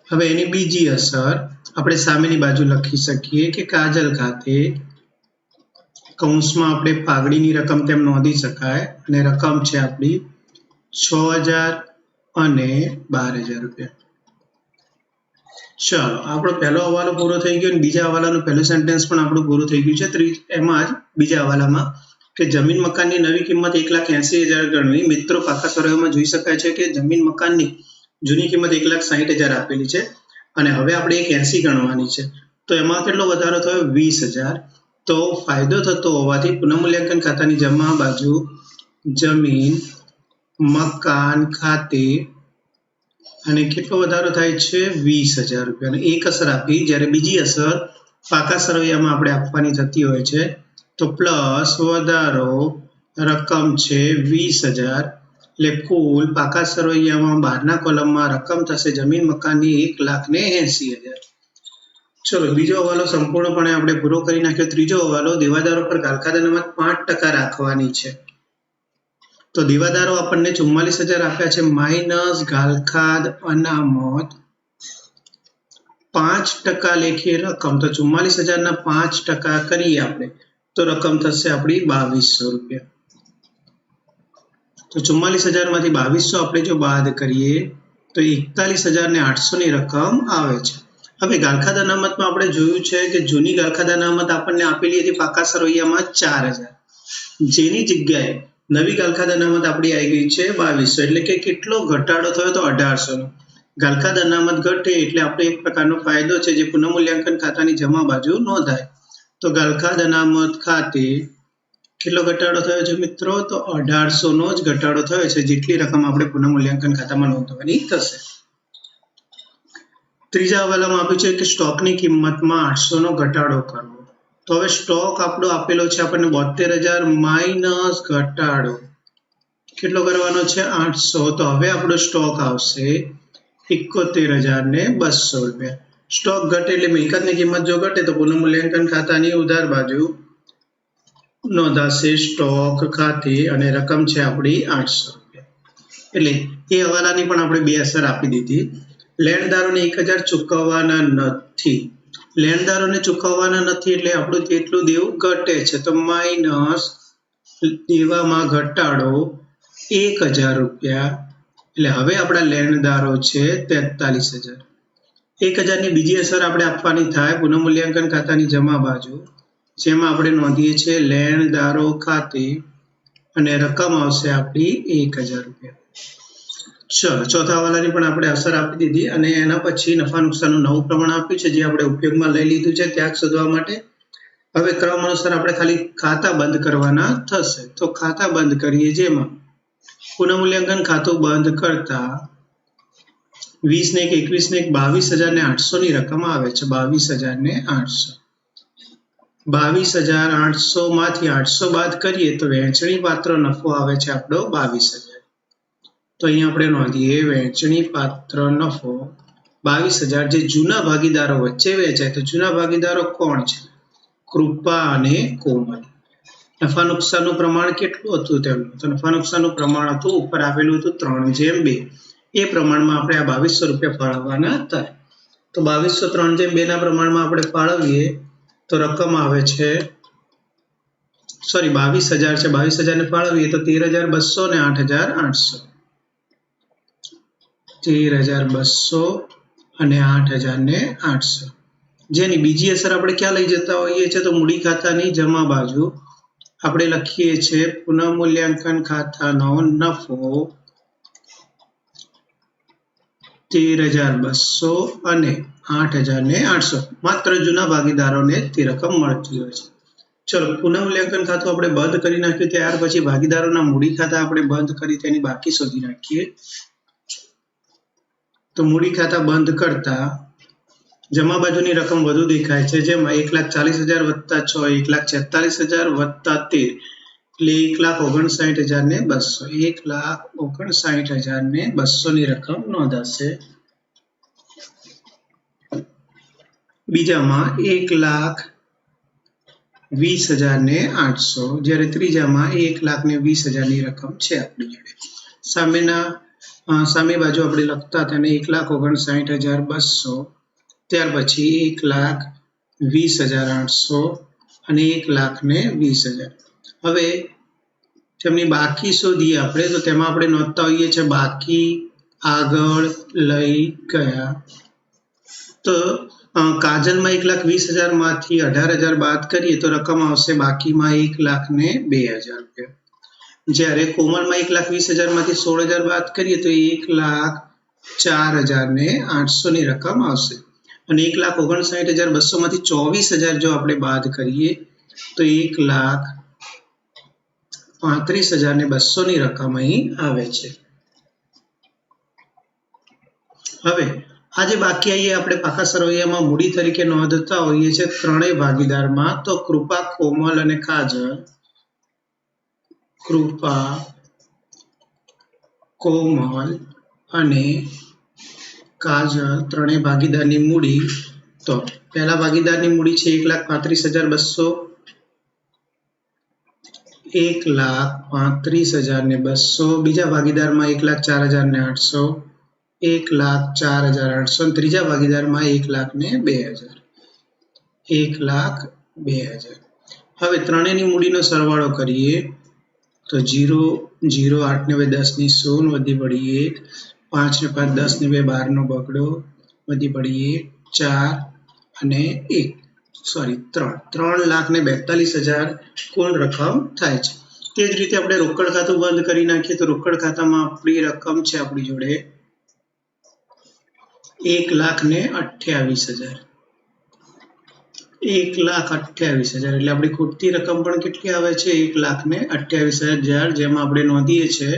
હવે એની બીજી અસર આપણે સામેની બાજુ લખી શકીએ કે કાજલ ખાતે કૌંસમાં આપણે પાઘડીની રકમ તેમ નોંધી શકાય અને રકમ છે આપણી 6,000 અને 12,000 રૂપિયા. ચાલો, આપણો પહેલો હવાલો પૂરો થઈ ગયો અને બીજા હવાલાનું પહેલું સેન્ટેન્સ પણ આપણું પૂરું થઈ ગયું છે. એમાં જ બીજા હવાલામાં કે જમીન મકાનની નવી કિંમત 1,80,000 ગણવી. મિત્રો, પાકા સરવૈયામાં જોઈ શકાય છે કે જમીન મકાનની જૂની કિંમત 1,60,000 આપેલી છે અને હવે આપણે 1,80 ગણવાની છે. તો એમાં કેટલો વધારો થયો? 20,000. તો ફાયદો થતો હોવાથી પુનઃમૂલ્યાંકન ખાતાની જમા બાજુ જમીન મકાન ખાતે અને કેટલો વધારો થાય છે? 20,000 રૂપિયા. એક અસર આપી. જ્યારે બીજી અસર પાકા સરવૈયામાં આપણે આપવાની થતી હોય છે તો પ્લસ વધારો રકમ છે 20,000. એટલે કુલ પાકા સરવૈયામાં 12ના કોલમમાં રકમ થશે જમીન મકાનની 1,80,000. ચલો, બીજો હવાલો સંપૂર્ણપણે આપણે પૂરો કરી નાખ્યો. ત્રીજો હવાલો દેવાદારો પર ગાલખાદ અનામત 5% રાખવાની છે. તો દેવાદારો આપણને 44,000 આપ્યા છે માઇનસ ગાલખાદ અનામત 5% લેખે રકમ. તો 44,000 ના 5% કરીએ આપણે તો રકમ થશે આપણી 2,200 રૂપિયા. તો 44,000 માંથી 2,200 આપણે જો બાદ કરીએ તો 41,800 ની રકમ આવે છે. હવે ગાલખાદ અનામતમાં આપણે જોયું છે કે જૂની ગાલખાદ અનામત આપણને આપેલી હતી પાકા સરવૈયામાં 4,000, જેની જગ્યાએ નવી ગાલખાદ અનામત આપણી આવી ગઈ છે 2,200. એટલે કે કેટલો ઘટાડો થયો? તો 1,800 નો. ગાલખાદ અનામત ઘટે એટલે આપણે એક પ્રકારનો ફાયદો છે જે પુનઃમૂલ્યાંકન ખાતાની જમા બાજુ નોંધાય. તો ગાલખાદ અનામત ખાતે કેટલો ઘટાડો થયો છે મિત્રો? તો 1,800 નો જ ઘટાડો થયો છે, જેટલી રકમ આપણે પુનઃમૂલ્યાંકન ખાતામાં નોંધવાની થશે. ત્રીજા હવાલામાં આપ્યું છે કે સ્ટોકની કિંમતમાં 800 નો ઘટાડો કરવો. તો હવે સ્ટોક આપણો આપેલો છે આપણને 72,000 માઇનસ ઘટાડો કેટલો કરવાનો છે? 800. તો હવે આપણો સ્ટોક આવશે 71,200 રૂપિયા. સ્ટોક ઘટે એટલે મિલકતની કિંમત જો ઘટે તો પુનઃમૂલ્યાંકન ખાતાની ઉધાર બાજુ નોંધાશે સ્ટોક ખાતે અને રકમ છે આપણી 800 રૂપિયા. એટલે એ હવાલાની પણ આપણે બે અસર આપી દીધી. લેણદારોને 1,000 ચૂકવવાના નથી. લેણદારોને ચૂકવવાના નથી એટલે આપણું કેટલું દેવું ઘટે છે? તો માઇનસ દેવામાં ઘટાડો 1,000 રૂપિયા. એટલે હવે આપણા લેણદારો છે 43,000. 1,000 ની બીજી અસર આપણે આપવાની થાય પુનઃમૂલ્યાંકન ખાતાની જમા બાજુ, જેમાં આપણે નોંધીએ છીએ લેણદારો ખાતે અને રકમ આવશે આપણી 1,000 રૂપિયા. ચલો, ચોથા હવાલાની પણ આપણે અસર આપી દીધી અને એના પછી નફા નુકસાનનું નવું પ્રમાણ આપ્યું છે જે આપણે ઉપયોગમાં લઈ લીધું છે ત્યાગ શોધવા માટે. હવે ક્રમ અનુસાર આપણે ખાલી ખાતા બંધ કરવાના થશે. તો ખાતા બંધ કરીએ, જેમાં પુનઃમૂલ્યાંકન ખાતું બંધ કરતા 20 ને 1, 21 ને 1, 22,800 ની રકમ આવે છે. 22,800. 22,800 માંથી 800 બાદ કરીએ તો વહેંચણી પાત્ર નફો આવે છે આપણો 22,000. તો અહીંયા આપણે નોંધીએ વહેંચણી પાત્ર નફો 22,000 જે જૂના ભાગીદારો વચ્ચે વેચાય. તો જૂના ભાગીદારો કોણ છે? કૃપા અને કોમલ. નફા નુકસાનનું પ્રમાણ કેટલું હતું તેમનું? તો નફા નુકસાનનું પ્રમાણ હતું ઉપર આપેલું હતું 3:2. એ પ્રમાણમાં આપણે આ 2200 રૂપિયા ફાળવવાના હતા. તો 2200 3:2 ના પ્રમાણમાં આપણે ફાળવીએ તો રકમ આવે છે 22,000 છે. 22,000 ને ફાળવીએ તો 13,200 ને 8,800. 13,200 અને 8,800. જેની બીજી અસર આપણે ક્યાં લઈ જતા હોઈએ છીએ? તો મૂડી ખાતાની જમા બાજુ આપણે લખીએ છીએ પુનઃમૂલ્યાંકન ખાતાનો નફો 13,200 અને 8,800. માત્ર જૂના ભાગીદારોને તે રકમ મળતી હોય છે. ચલો પુનઃમૂલ્યાંકન ખાતું આપણે બંધ કરી નાખ્યું. ત્યાર પછી ભાગીદારોના મૂડી ખાતા આપણે બંધ કરી તેની બાકી શોધી નાખીએ. તો મૂડી ખાતા બંધ કરતા જમા બાજુની રકમ વધુ દેખાય છે, જેમાં 1,40,000 વત્તા 6 1,46,000 વત્તા 13 એટલે 1,59,200 ની રકમ નોંધાશે. બીજામાં 1,20,800 જ્યારે ત્રીજામાં 1,20,000 ની રકમ છે આપણી જોડે. સામે બાજુ આપણે લખતા તેને 1,59,200, ત્યાર પછી 1,20,800 અને 1,20,000. હવે તેમની બાકી શોધીએ આપણે. તો તેમાં આપણે નોંધતા હોઈએ છીએ બાકી આગળ લઈ ગયા. તો કાજલમાં 1,20,000 માંથી 18,000 બાદ કરીએ તો રકમ આવશે બાકીમાં 1,02,000 રૂપિયા. જ્યારે કોમલમાં 1,20,000 માંથી 16,000 બાદ કરીએ તો 1,04,800 ની રકમ આવશે. અને 1,59,200 માંથી 24,000 જો આપણે બાદ કરીએ તો 1,35,200 ની રકમ અહીં આવે છે. હવે આજે બાકી આવીએ આપણે પાકા સરવૈયામાં મૂડી તરીકે નોંધતા હોઈએ છીએ ત્રણેય ભાગીદારમાં. તો કૃપા, કોમલ અને કાજલ. કૃપા, કોમલ અને કાજલ ત્રણેય ભાગીદારની મૂડી. તો પહેલા ભાગીદારની મૂડી છે 1,35,200, 1,35,200. બીજા ભાગીદારમાં 1,04,800, 1,04,800. ત્રીજા ભાગીદારમાં 1,02,000. 1,02,000. હવે ત્રણેયની મૂડીનો સરવાળો કરીએ તો 0, 0, 8 ને 2 10 ની 0 વધી પડી 1, 5 ને 5 10 ને 2 12 નો બગડો વધી પડી 4 અને 1 3,42,000 કુલ રકમ થાય છે. તે જ રીતે આપણે રોકડ ખાતું બંધ કરી નાખીએ તો રોકડ ખાતામાં આપણી રકમ છે આપણી જોડે 1,28,000. 1,28,000 એટલે આપણી ખૂટતી રકમ પણ કેટલી આવે છે? 1,28,000. જેમાં આપણે નોંધીએ છીએ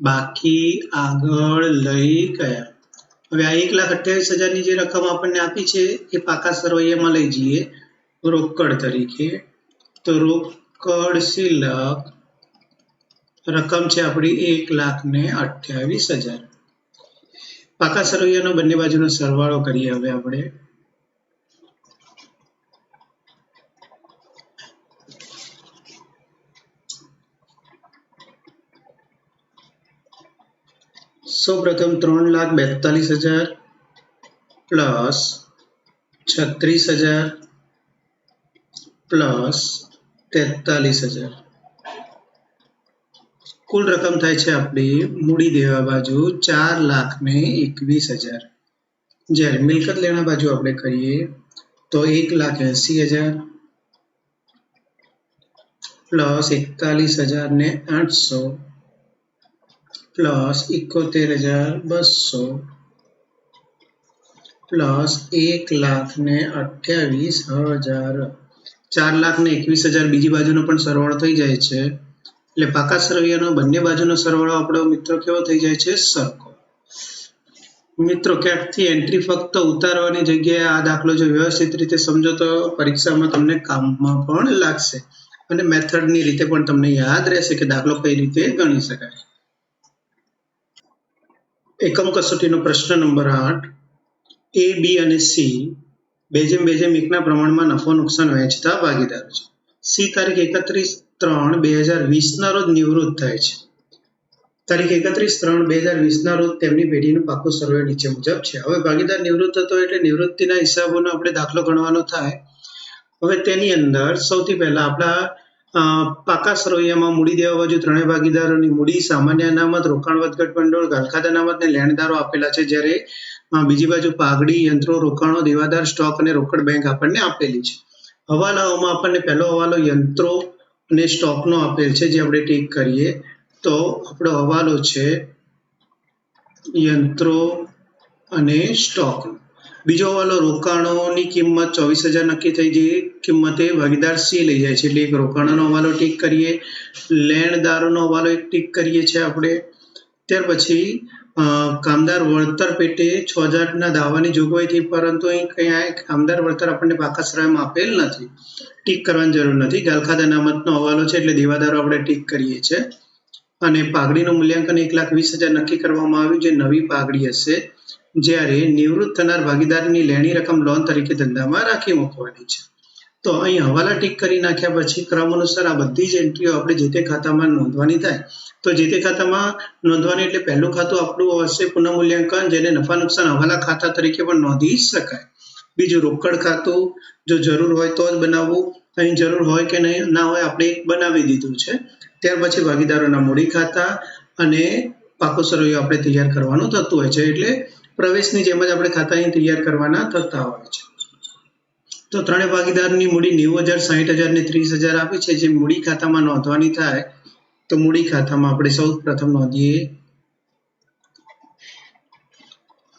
બાકી આગળ લઈ ગયા. હવે આ 1,28,000 ની જે રકમ આપણને આપી છે એ પાકા સરવૈયામાં લઈ જઈએ રોકડ તરીકે. તો રોકડ શિલ્લક રકમ છે આપણી 1,28,000. પાકા સરવૈયાનો બંને બાજુનો સરવાળો કરીએ. હવે આપણે સૌપ્રથમ 3,42,000 પ્લસ 36,000 પ્લસ 43,000 કુલ રકમ થાય છે આપણી મૂડી દેવા બાજુ 4,21,000. જ્યારે મિલકત લેણા બાજુ આપણે કરીએ તો 1,80,000 પ્લસ 41,800 પ્લસ 71,200 પ્લસ 1,28,000. 4,21,000 બીજી બાજુનો પણ સરવાળો થઈ જાય છે. એટલે પાકા સરવૈયાનો બંને બાજુનો સરવાળો આપણો મિત્રો કેવો થઈ જાય છે? સરખો. મિત્રો ક્યાંકથી એન્ટ્રી ફક્ત ઉતારવાની જગ્યાએ આ દાખલો જો વ્યવસ્થિત રીતે સમજો તો પરીક્ષામાં તમને કામમાં પણ લાગશે અને મેથડની રીતે પણ તમને યાદ રહેશે કે દાખલો કઈ રીતે ગણી શકાય. એકમ કસોટીનો પ્રશ્ન નંબર 8. A, B અને C 2:1 પ્રમાણમાં નફો નુકસાન વહેંચતા ભાગીદારો છે. C તારીખ 31/3/2020 રોજ નિવૃત્ત થાય છે. તારીખ 31/3/2020 રોજ તેમની પેઢીનું પાકું સર્વે નીચે મુજબ છે. હવે ભાગીદાર નિવૃત્ત હતો એટલે નિવૃત્તિના હિસાબોનો આપણે દાખલો ગણવાનો થાય. હવે તેની અંદર સૌથી પહેલા આપણા પાકા સરવૈયામાં મૂડી દેવા બાજુ ત્રણેય ભાગીદારોની મૂડી, સામાન્ય અનામત, રોકાણ વધઘટ ભંડોળ, ગાલખાત અનામત ને લેણદારો આપેલા છે. જ્યારે બીજી બાજુ પાઘડી, યંત્રો, રોકાણો, દેવાદાર, સ્ટોક અને રોકડ બેંક આપણને આપેલી છે. હવાલાઓમાં આપણને પહેલો હવાલો યંત્રો અને સ્ટોકનો આપેલ છે, જે આપણે ટીક કરીએ તો આપણો હવાલો છે યંત્રો અને સ્ટોક. બીજો હવાલો રોકાણોની કિંમત 24,000 નક્કી થઈ, જે કિંમતે ભાગીદાર C લઈ જાય છે, એટલે એક રોકાણોનો હવાલો ટીક કરીએ. લેણદારોનો હવાલો એક ટીક કરીએ છીએ આપણે. ત્યાર પછી કામદાર વળતર પેટે 6,000ના દાવાની જોગવાઈ થઈ, પરંતુ અહીં ક્યાંય કામદાર વળતર આપણને પાકા સરવૈયામાં આપેલ નથી, ટીક કરવાની જરૂર નથી. ગાલખાત અનામતનો હવાલો છે એટલે દેવાદારો આપણે ટીક કરીએ છીએ. અને પાઘડીનું મૂલ્યાંકન 1,20,000 નક્કી કરવામાં આવ્યું, જે નવી પાઘડી હશે. જ્યારે નિવૃત્ત થનાર ભાગીદારની લેણી રકમ લોન તરીકે ધંધામાં રાખી મૂકવાની છે. તો અહીં હવાલા ટીક કરી નાખ્યા પછી ક્રમ અનુસાર આ બધી જ એન્ટ્રીઓ આપણે જે તે ખાતામાં નોંધવાની થાય. તો જે તે ખાતામાં નોંધવાની એટલે પહેલું ખાતું આપણું હશે પુનઃમૂલ્યાંકન, જેને નફા નુકસાન હવાલા ખાતા તરીકે પણ નોંધી શકાય. બીજું રોકડ ખાતું, જો જરૂર હોય તો જ બનાવવું, અહીં જરૂર હોય કે નહીં ના હોય આપણે એક બનાવી દીધું છે. ત્યાર પછી ભાગીદારોના મૂડી ખાતા અને પાકો સરવૈયો આપણે તૈયાર કરવાનું થતું હોય છે, એટલે પ્રવેશની જેમ જ આપણે ખાતા અહીં તૈયાર કરવાના થતા હોય છે. તો ત્રણેય ભાગીદારની મૂડી 90,000, 60,000 ને 30,000 આપી છે, જે મૂડી ખાતામાં નોંધવાની થાય. તો મૂડી ખાતામાં આપણે સૌ પ્રથમ નોંધીએ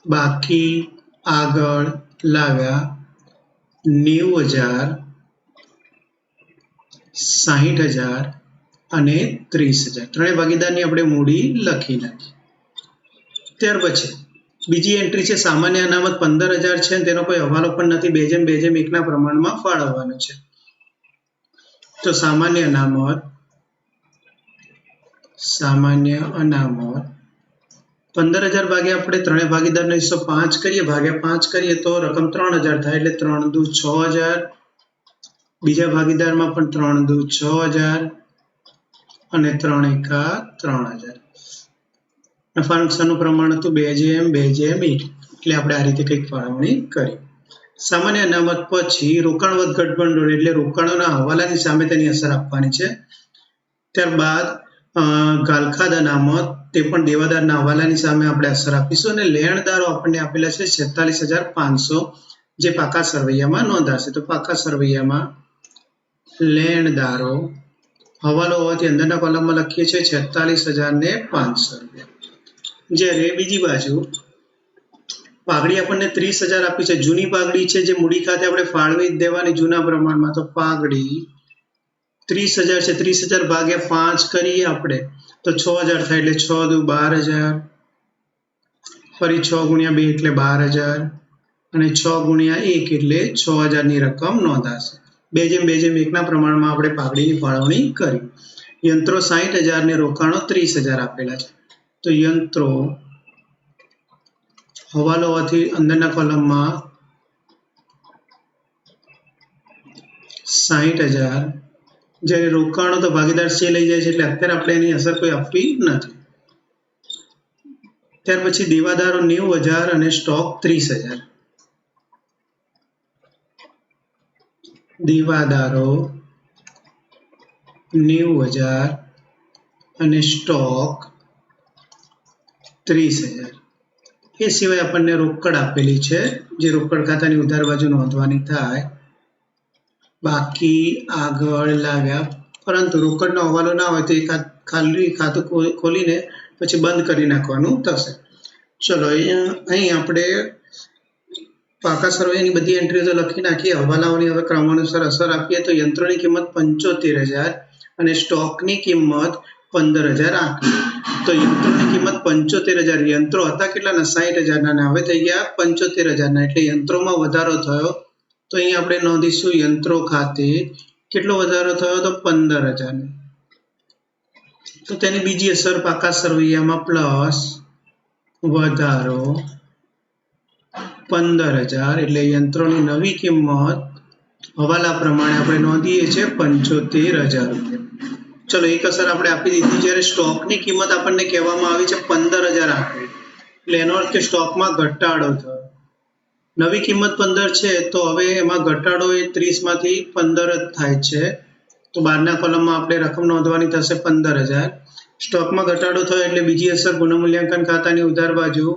બાકી આગળ લાવ્યા 90,000, 60,000 અને 30,000. ત્રણેય ભાગીદારની આપણે મૂડી લખી નાખી. ત્યાર પછી બીજી એન્ટ્રી છે સામાન્ય અનામત 15,000 છે, તેનો કોઈ હવાલો પણ નથી, 2:1 પ્રમાણમાં ફાળવવાનો છે. તો સામાન્ય અનામત 15,000 ભાગ્યા આપણે ત્રણેય ભાગીદારનો હિસ્સો 5 કરીએ, ભાગ્યા 5 કરીએ તો રકમ 3,000 થાય, એટલે 3 દુ 6,000. બીજા ભાગીદારમાં પણ 3 દુ 6,000 અને 3 એકા 3,000. નફા નુકસાનનું પ્રમાણ હતું 2:1, એટલે આપણે આ રીતે કંઈક ફાળવણી કરી. સામાન્ય અનામત પછી રોકાણ વધઘટ ભંડોળ, એટલે રોકાણોના હવાલાની સામે તેની અસર આપવાની છે. ત્યારબાદ ગાલખાત અનામત, તે પણ દેવાદારના હવાલાની સામે આપણે અસર આપીશું. અને લેણદારો આપણને આપેલા છે 46,500, જે પાકા સરવૈયામાં નોંધાશે. તો પાકા સરવૈયામાં લેણદારો હવાલો હોવાથી અંદરના કોલમમાં લખીએ છીએ 46,500 રૂપિયા. જ્યારે બીજી બાજુ પાઘડી આપણને 30,000 આપી છે, જૂની પાઘડી છે, જે મૂડી ખાતે આપણે ફાળવી દેવાની જૂના પ્રમાણમાં. તો પાઘડી 30,000 છે, 30,000 ભાગ્યા 5 કરીએ આપણે તો 6,000 થાય, એટલે 6 દુ 12,000, ફરી 6 ગુણ્યા 2 એટલે 12,000 અને 6 ગુણ્યા 1 એટલે 6,000ની રકમ નોંધાશે. 2:1 પ્રમાણમાં આપણે પાઘડીની ફાળવણી કરી. યંત્રો 60,000 ને રોકાણો 30,000 આપેલા છે. તો યંત્રો હવાલો હોવાથી અંદરના કોલમમાં 60,000, જ્યારે રોકાણો તો ભાગીદાર C લઈ જાય છે, એટલે અત્યારે આપણે એની અસર કોઈ આપવી નથી. ત્યાર પછી દેવાદારો 90,000 અને સ્ટોક 30,000. દેવાદારો 90,000 અને સ્ટોક 30,000. એ સિવાય આપણને રોકડ આપેલી છે, જે રોકડ ખાતાની ઉધાર બાજુ નોંધવાની થાય. બાકી આગળ લાવ્યા, પરંતુ રોકડનો હવાલો ના હોય તો એ ખાલી ખાતું ખોલીને પછી બંધ કરી નાખવાનું થશે. ચલો અહીં આપણે પાકા સરવૈયાની બધી એન્ટ્રીઓ તો લખી નાખીએ. હવાલાઓની હવે ક્રમાનુસાર અસર આપીએ તો યંત્રોની કિંમત 75,000 અને સ્ટોકની કિંમત 15,008. તો યંત્રોની કિંમત 75,000. યંત્રો હતા કેટલાના? 60,000 ના. હવે થઈ ગયા 75,000 ના. એટલે યંત્રોમાં વધારો થયો. તો અહીં આપણે નોંધીશું યંત્રો ખાતે કેટલો વધારો થયો? તો 15,000. તો તેની બીજી અસર પાકા સરવૈયામાં પ્લસ વધારો 15,000. એટલે યંત્રોની નવી કિંમત હવાલા પ્રમાણે આપણે નોંધીએ છીએ 75,000 રૂપિયા. ચલો એક અસર આપણે આપી દીધી. જ્યારે સ્ટોકની કિંમત આપણને કહેવામાં આવી છે 15,000 આપી, એટલે એનો અર્થ કે સ્ટોકમાં ઘટાડો થયો. નવી કિંમત 15 છે, તો હવે એમાં ઘટાડો એ 30 માંથી 15 જ થાય છે. તો બહારના કોલમમાં આપણે રકમ નોંધવાની થશે 15,000. સ્ટોકમાં ઘટાડો થયો એટલે બીજી અસર પુનઃમૂલ્યાંકન ખાતાની ઉધાર બાજુ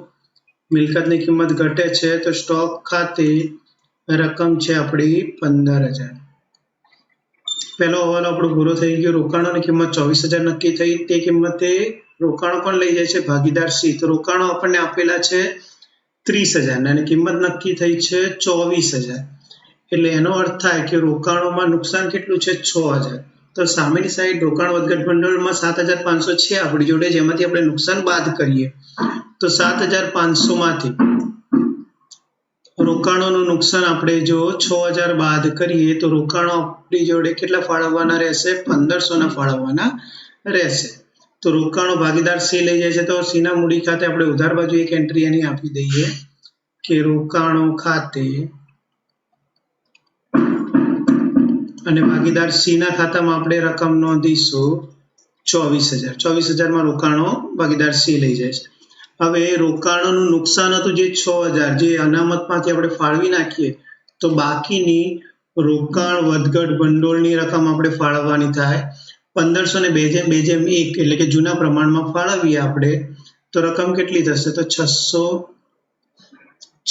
મિલકતની કિંમત ઘટે છે. તો સ્ટોક ખાતે રકમ છે આપણી 15,000. પહેલો હવાલો આપણો પૂરો થઈ ગયો. રોકાણોની કિંમત 24,000 નક્કી થઈ. તે કિંમતે રોકાણો પણ લઈ જાય છે ભાગીદાર સી. તો રોકાણો આપણને આપેલા છે 30,000 અને કિંમત નક્કી થઈ છે 24,000. એટલે એનો અર્થ થાય કે રોકાણોમાં નુકસાન કેટલું છે? 6,000. તો સામેની સાઈડ રોકાણ વધઘટ ભંડોળમાં 7,500 છે આપણી જોડે, જેમાંથી આપણે નુકસાન બાદ કરીએ. તો 7,500 માંથી રોકાણોનું નુકસાન આપણે જો 6,000 બાદ કરીએ તો રોકાણો આપણી જોડે કેટલા ફાળવવાના રહેશે? 1,500 ફાળવવાના રહેશે. તો રોકાણો ભાગીદાર સી લઈ જાય છે. તો સીના મૂડી ખાતે આપણે ઉધાર બાજુ એક એન્ટ્રી એની આપી દઈએ કે રોકાણો ખાતે અને ભાગીદાર સીના ખાતામાં આપણે રકમ નોંધીશું 24,000. 24,000માં રોકાણો ભાગીદાર સી લઈ જાય છે. હવે રોકાણોનું નુકસાન હતું જે 6,000, જે અનામતમાંથી આપણે ફાળવી નાખીએ તો બાકીની રોકાણ વધઘટ ભંડોળની રકમ આપણે ફાળવવાની થાય. 1,500 ને 2/1 એટલે કે જૂના પ્રમાણમાં ફાળવીએ આપણે તો રકમ કેટલી થશે? તો 600,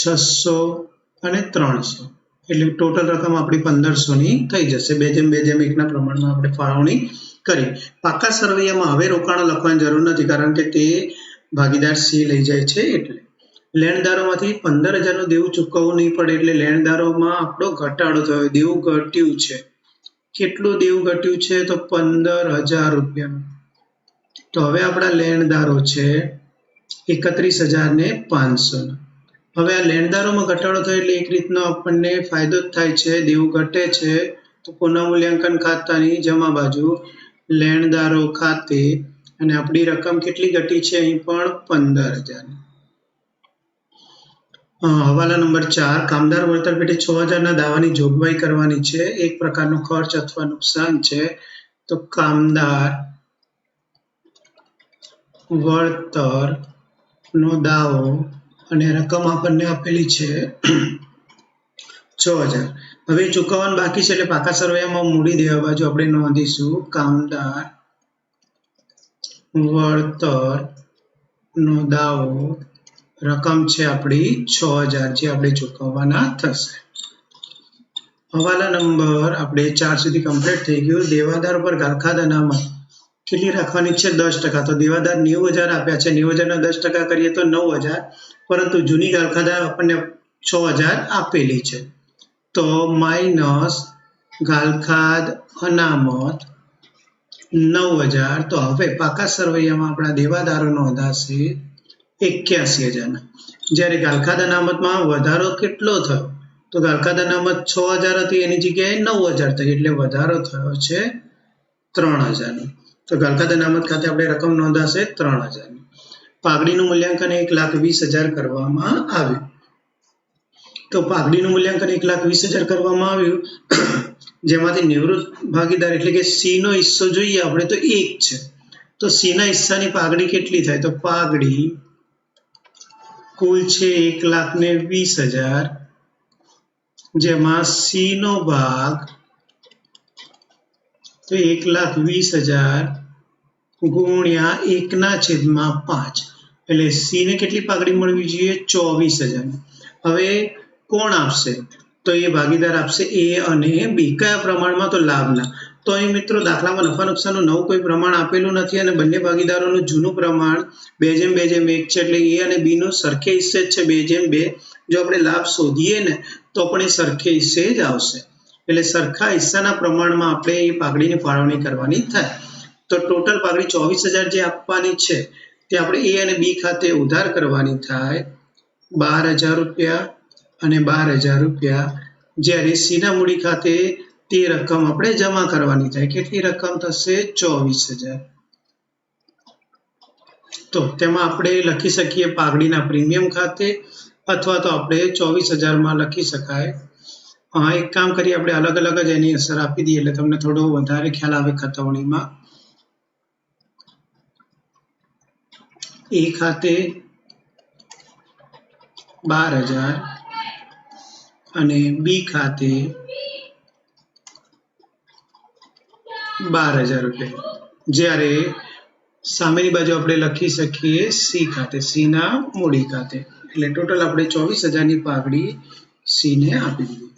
600 અને 300. એટલે ટોટલ રકમ આપણી 1,500ની થઈ જશે. 2/1 ના પ્રમાણમાં આપણે ફાળવણી કરી. પાકા સરવૈયામાં હવે રોકાણો લખવાની જરૂર નથી, કારણ કે તે ભાગીદાર સી લઈ જાય છે. એટલે લેણદારોમાંથી 15,000નું દેવું ચૂકવવું નહીં પડે, એટલે લેણદારોમાં આપણો ઘટાડો થયો. દેવું ઘટ્યું છે. કેટલું દેવું ઘટ્યું છે? તો 15,000 રૂપિયાનું. તો હવે આપણા લેણદારો છે 31,500. હવે આ લેણદારોમાં ઘટાડો થયો એટલે એક રીતનો આપણને ફાયદો જ થાય છે. દેવું ઘટે છે તો પુનઃમૂલ્યાંકન ખાતાની જમા બાજુ લેણદારો ખાતે અને આપણી રકમ કેટલી ઘટી છે? અહીં પણ 15,000. હવાલા નંબર 4. કામદાર વળતર પેટે 6,000ના દાવાની જોગવાઈ કરવાની છે. એક પ્રકારનો ખર્ચ અથવા નુકસાન છે. તો કામદાર વળતર નો દાવો અને રકમ આપણને આપેલી છે 6,000. હવે ચૂકવવાનું બાકી છે એટલે પાકા સરવૈયામાં મૂડી દેવા બાજુ આપણે નોંધીશું કામદાર વળતર નો દાવો. રકમ છે આપણી 6,000 જે આપણે ચૂકવવાના થશે. હવાલા નંબર આપણે 4 સુધી કમ્પ્લીટ થઈ ગયું. દેવાદાર પર ગાલખાદ અનામત કેટલી રાખવાની છે? 10%. તો દેવાદાર 90,000 આપ્યા છે. 90,000 ના 10% કરીએ તો 9,000, પરંતુ જૂની ગાલખાદ આપણને 6,000 આપેલી છે. તો માઇનસ ગાલખાદ અનામત 9,000. તો હવે પાકા સરવૈયામાં આપણા દેવાદારો નોંધાશે 81,000. જ્યારે ગાલખાદ અનામતમાં વધારો કેટલો થયો? તો ગાલખાદ અનામત 6,000 હતી, એની જગ્યાએ 9,000 થઈ, એટલે વધારો થયો છે 3,000. તો ગાલખાદ અનામત ખાતે આપણે રકમ નોંધાશે 3,000. પાઘડીનું મૂલ્યાંકન 1,20,000 કરવામાં આવ્યું. તો પાઘડીનું મૂલ્યાંકન 1,20,000 કરવામાં આવ્યું, જેમાંથી નિવૃત્ત ભાગીદાર એટલે કે સી નો હિસ્સો જોઈએ આપણે તો 1 છે. તો સી ના હિસ્સાની પાઘડી કેટલી થાય? તો પાઘડી કુલ છે 1,20,000, જેમાં સી નો ભાગ તો 1,20,000 ગુણ્યા 1/5. એટલે સી ને કેટલી પાઘડી મળવી જોઈએ? 24,000. હવે કોણ આપશે? તો એ ભાગીદાર આપશે એ અને બી. કયા પ્રમાણમાં? તો લાભના. તો અહીં મિત્રો દાખલામાં નફા નુકસાનનું નવું કોઈ પ્રમાણ આપેલું નથી અને બંને ભાગીદારોનું જૂનું પ્રમાણ 2/1 છે. એટલે એ અને બી નું સરખે હિસ્સે જ છે 2/2. જો આપણે લાભ શોધીએ ને તો પણ એ સરખે હિસ્સે જ આવશે. એટલે સરખા હિસ્સાના પ્રમાણમાં આપણે એ પાઘડીની ફાળવણી કરવાની થાય. તો ટોટલ પાઘડી 24,000 જે આપવાની છે તે આપણે એ અને બી ખાતે ઉધાર કરવાની થાય 12,000 રૂપિયા અને 12,000 રૂપિયા, જ્યારે સીના મૂડી ખાતે તે રકમ આપણે જમા કરવાની થાય. કેટલી રકમ થશે? 24,000. તો તેમાં આપણે લખી શકીએ પાઘડીના પ્રીમિયમ ખાતે, અથવા તો આપણે 24,000 લખી શકાય. એક કામ કરીએ, આપણે અલગ અલગ જ એની અસર આપી દઈએ એટલે તમને થોડો વધારે ખ્યાલ આવે ખતવણીમાં. એ ખાતે 12,000 અને બી ખાતે 12,000 રૂપિયા, જ્યારે સામેની બાજુ આપણે લખી શકીએ સી ખાતે, સીના મૂડી ખાતે. એટલે ટોટલ આપણે 24,000ની પાઘડી સીને આપી દીધી.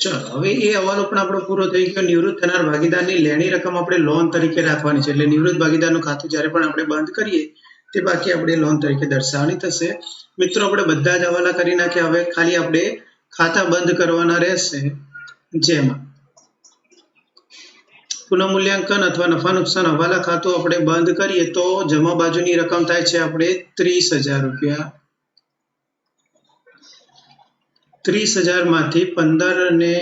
ચલો, હવે એ હવાલો પણ આપણો પૂરો થઈ ગયો. નિવૃત્ત થનાર ભાગીદારની લેણી રકમ આપણે લોન તરીકે રાખવાની છે. એટલે નિવૃત્ત ભાગીદારનું ખાતું જ્યારે પણ આપણે બંધ કરીએ તે બાકી આપણે લોન તરીકે દર્શાવવાની થશે. મિત્રો, આપણે બધા જ હવાલા કરી નાખ્યા. હવે ખાલી આપણે ખાતા બંધ કરવાના રહેશે, જેમાં પુનઃમૂલ્યાંકન અથવા નફા નુકસાન હવાલા ખાતું આપણે બંધ કરીએ તો જમા બાજુની રકમ થાય છે આપણે 30,000 રૂપિયા. 30,000 માંથી 15 અને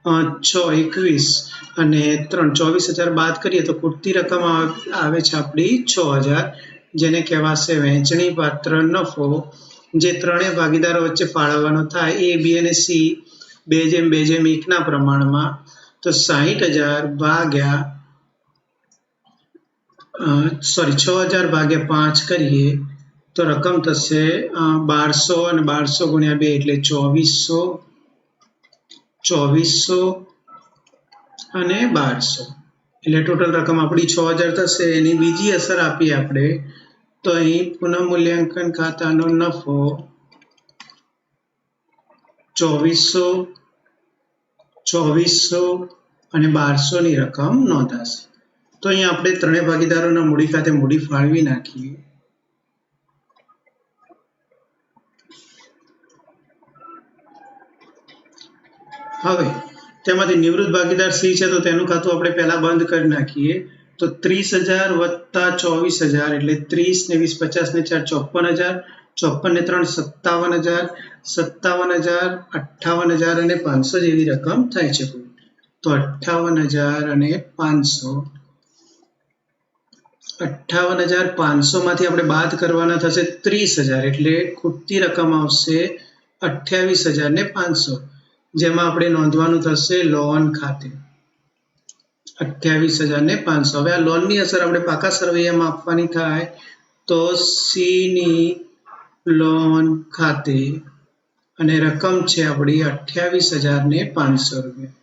6 21 અને 3 24,000 બાદ કરીએ તો ખૂટતી રકમ આવે છે આપણી 6,000, જેને કહેવાશે વહેંચણી પાત્ર નફો, જે ત્રણેય ભાગીદારો વચ્ચે ફાળવવાનો થાય એ, બી અને સી 2:1 ના પ્રમાણમાં. તો 60,000 ભાગ્યા 6,000 ભાગ્યા 5 કરીએ તો રકમ થશે 1200 અને 1200 ગુણ્યા 2 એટલે 2400, 2400 અને 1200 એટલે ટોટલ રકમ આપણી 6,000 થશે. એની બીજી અસર આપીએ આપણે તો અહીં પુનઃમૂલ્યાંકન ખાતાનો નફો 2400, 2400 અને 1200ની રકમ નોંધાશે. તો અહીં આપણે ત્રણેય ભાગીદારોના મૂડી ખાતે મૂડી ફાળવી નાખીએ. હવે તેમાંથી નિવૃત્ત ભાગીદાર સી છે તો તેનું ખાતું આપણે પહેલા બંધ કરી નાખીએ. તો 30,000 વત્તા 24,000 એટલે 30 ને 20 50 ને 4 54,000, 54 ને 3 57,000, 57,000, 58,000 અને 500 જેવી રકમ થાય છે. તો 58,000 અને 500, 58,500 માંથી આપણે બાદ કરવાના થશે 30,000 એટલે ખૂટતી રકમ આવશે 28,500, જેમાં આપણે નોંધવાનું થશે લોન ખાતે 28,500. હવે આ લોનની અસર આપણે પાકા સરવૈયામાં આપવાની થાય તો સીની લોન ખાતે અને રકમ છે આપણી 28,500 રૂપિયા,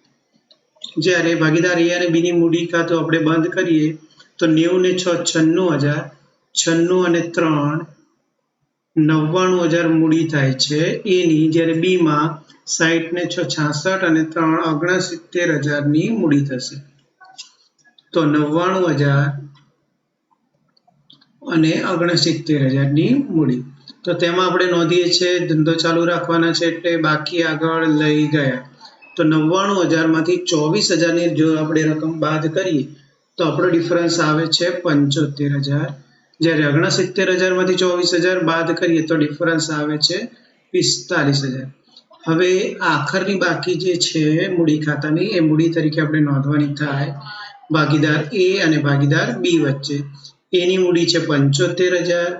જ્યારે ભાગીદાર એ અને બીની મૂડી ખાતું આપણે બંધ કરીએ તો 90 ને 6 96,000, 96 અને 3 99,000 મૂડી થાય છે એની, જ્યારે બીમાં 60 ને 6 66 અને 3 69,000ની મૂડી થશે. તો 99,000 અને 69,000ની મૂડી. તો તેમાં આપણે નોંધીએ છીએ ધંધો ચાલુ રાખવાના છે એટલે બાકી આગળ લઈ ગયા. તો 99,000 માંથી 24,000ની જો આપણે રકમ બાદ કરીએ તો આપણો ડિફરન્સ આવે છે 75,000, જ્યારે 69,000 માંથી 24,000 બાદ કરીએ તો ડિફરન્સ આવે છે 45,000. હવે આખરની બાકી જે છે મૂડી ખાતાની એ મૂડી તરીકે આપણે નોંધવાની થાય ભાગીદાર એ અને ભાગીદાર બી વચ્ચે. એની મૂડી છે 75,000,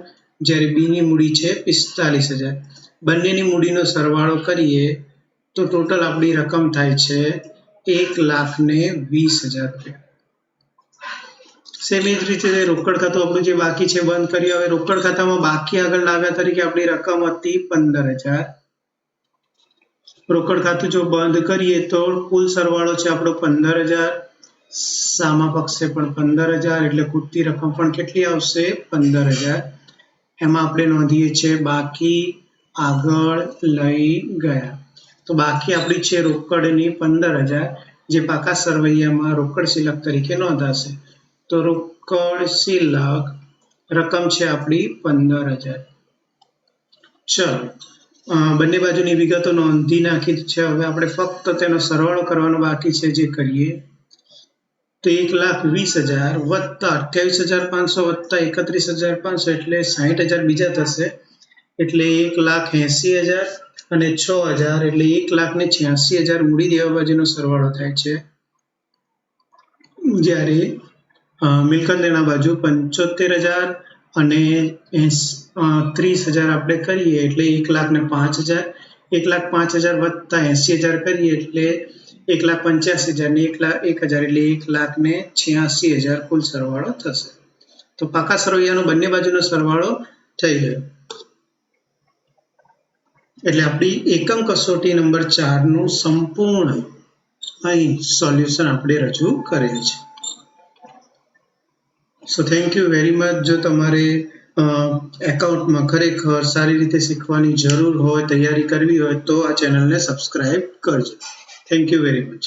જ્યારે બીની મૂડી છે 45,000. બંનેની મૂડીનો સરવાળો કરીએ તો ટોટલ આપણી રકમ થાય છે 1,20,000 રૂપિયા. સેમ એ જ રીતે રોકડ ખાતું આપણું જે બાકી છે બંધ કરીએ. હવે રોકડ ખાતામાં બાકી આગળ લાવ્યા તરીકે આપણી રકમ હતી 15,000. રોકડ ખાતું જો બંધ કરીએ તો કુલ સરવાળો છે આપણો 15,000, સામા પક્ષે પણ 15,000 એટલે ખૂટતી રકમ પણ કેટલી આવશે? 15,000. એમાં આપણે નોંધીએ છીએ બાકી આગળ લઈ ગયા. તો બાકી આપણી છે રોકડની 15,000, જે પાકા સરવૈયામાં રોકડ શિલક તરીકે નોંધાશે. તો રોકડ શિલક રકમ છે આપણી 15,000. ચલો, બંને બાજુની વિગતો નોંધી નાખી છે. હવે આપણે ફક્ત તેનો સરવાળો કરવાનો બાકી છે, જે કરીએ. તો 1,20,000 વત્તા 28,500 વત્તા 31,500 એટલે 60,000 બીજા થશે. એટલે 1,80,000 અને 6,000 એટલે 1,86,000 મૂડી દેવા બાજુનો સરવાળો થાય છે. જ્યારે મિલકત લેણા બાજુ 75,000 અને 30,000 આપણે કરીએ એટલે 1,05,000. 1,05,000 વત્તા 80,000 કરીએ એટલે 1,85,000 ને 1,01,000 એટલે 1,86,000 કુલ સરવાળો થશે. તો પાકા સરવૈયાનો બંને બાજુનો સરવાળો થઈ ગયો. એટલે આપણી એકમ કસોટી નંબર 4 નું સંપૂર્ણ અહીં સોલ્યુશન આપણે રજૂ કરેલ છે. So thank you very much. જો તમારે એકાઉન્ટમાં ખરેખર સારી રીતે શીખવાની જરૂર હોય, તૈયારી કરવી હોય તો આ ચેનલને સબસ્ક્રાઇબ કરજો. Thank you very much.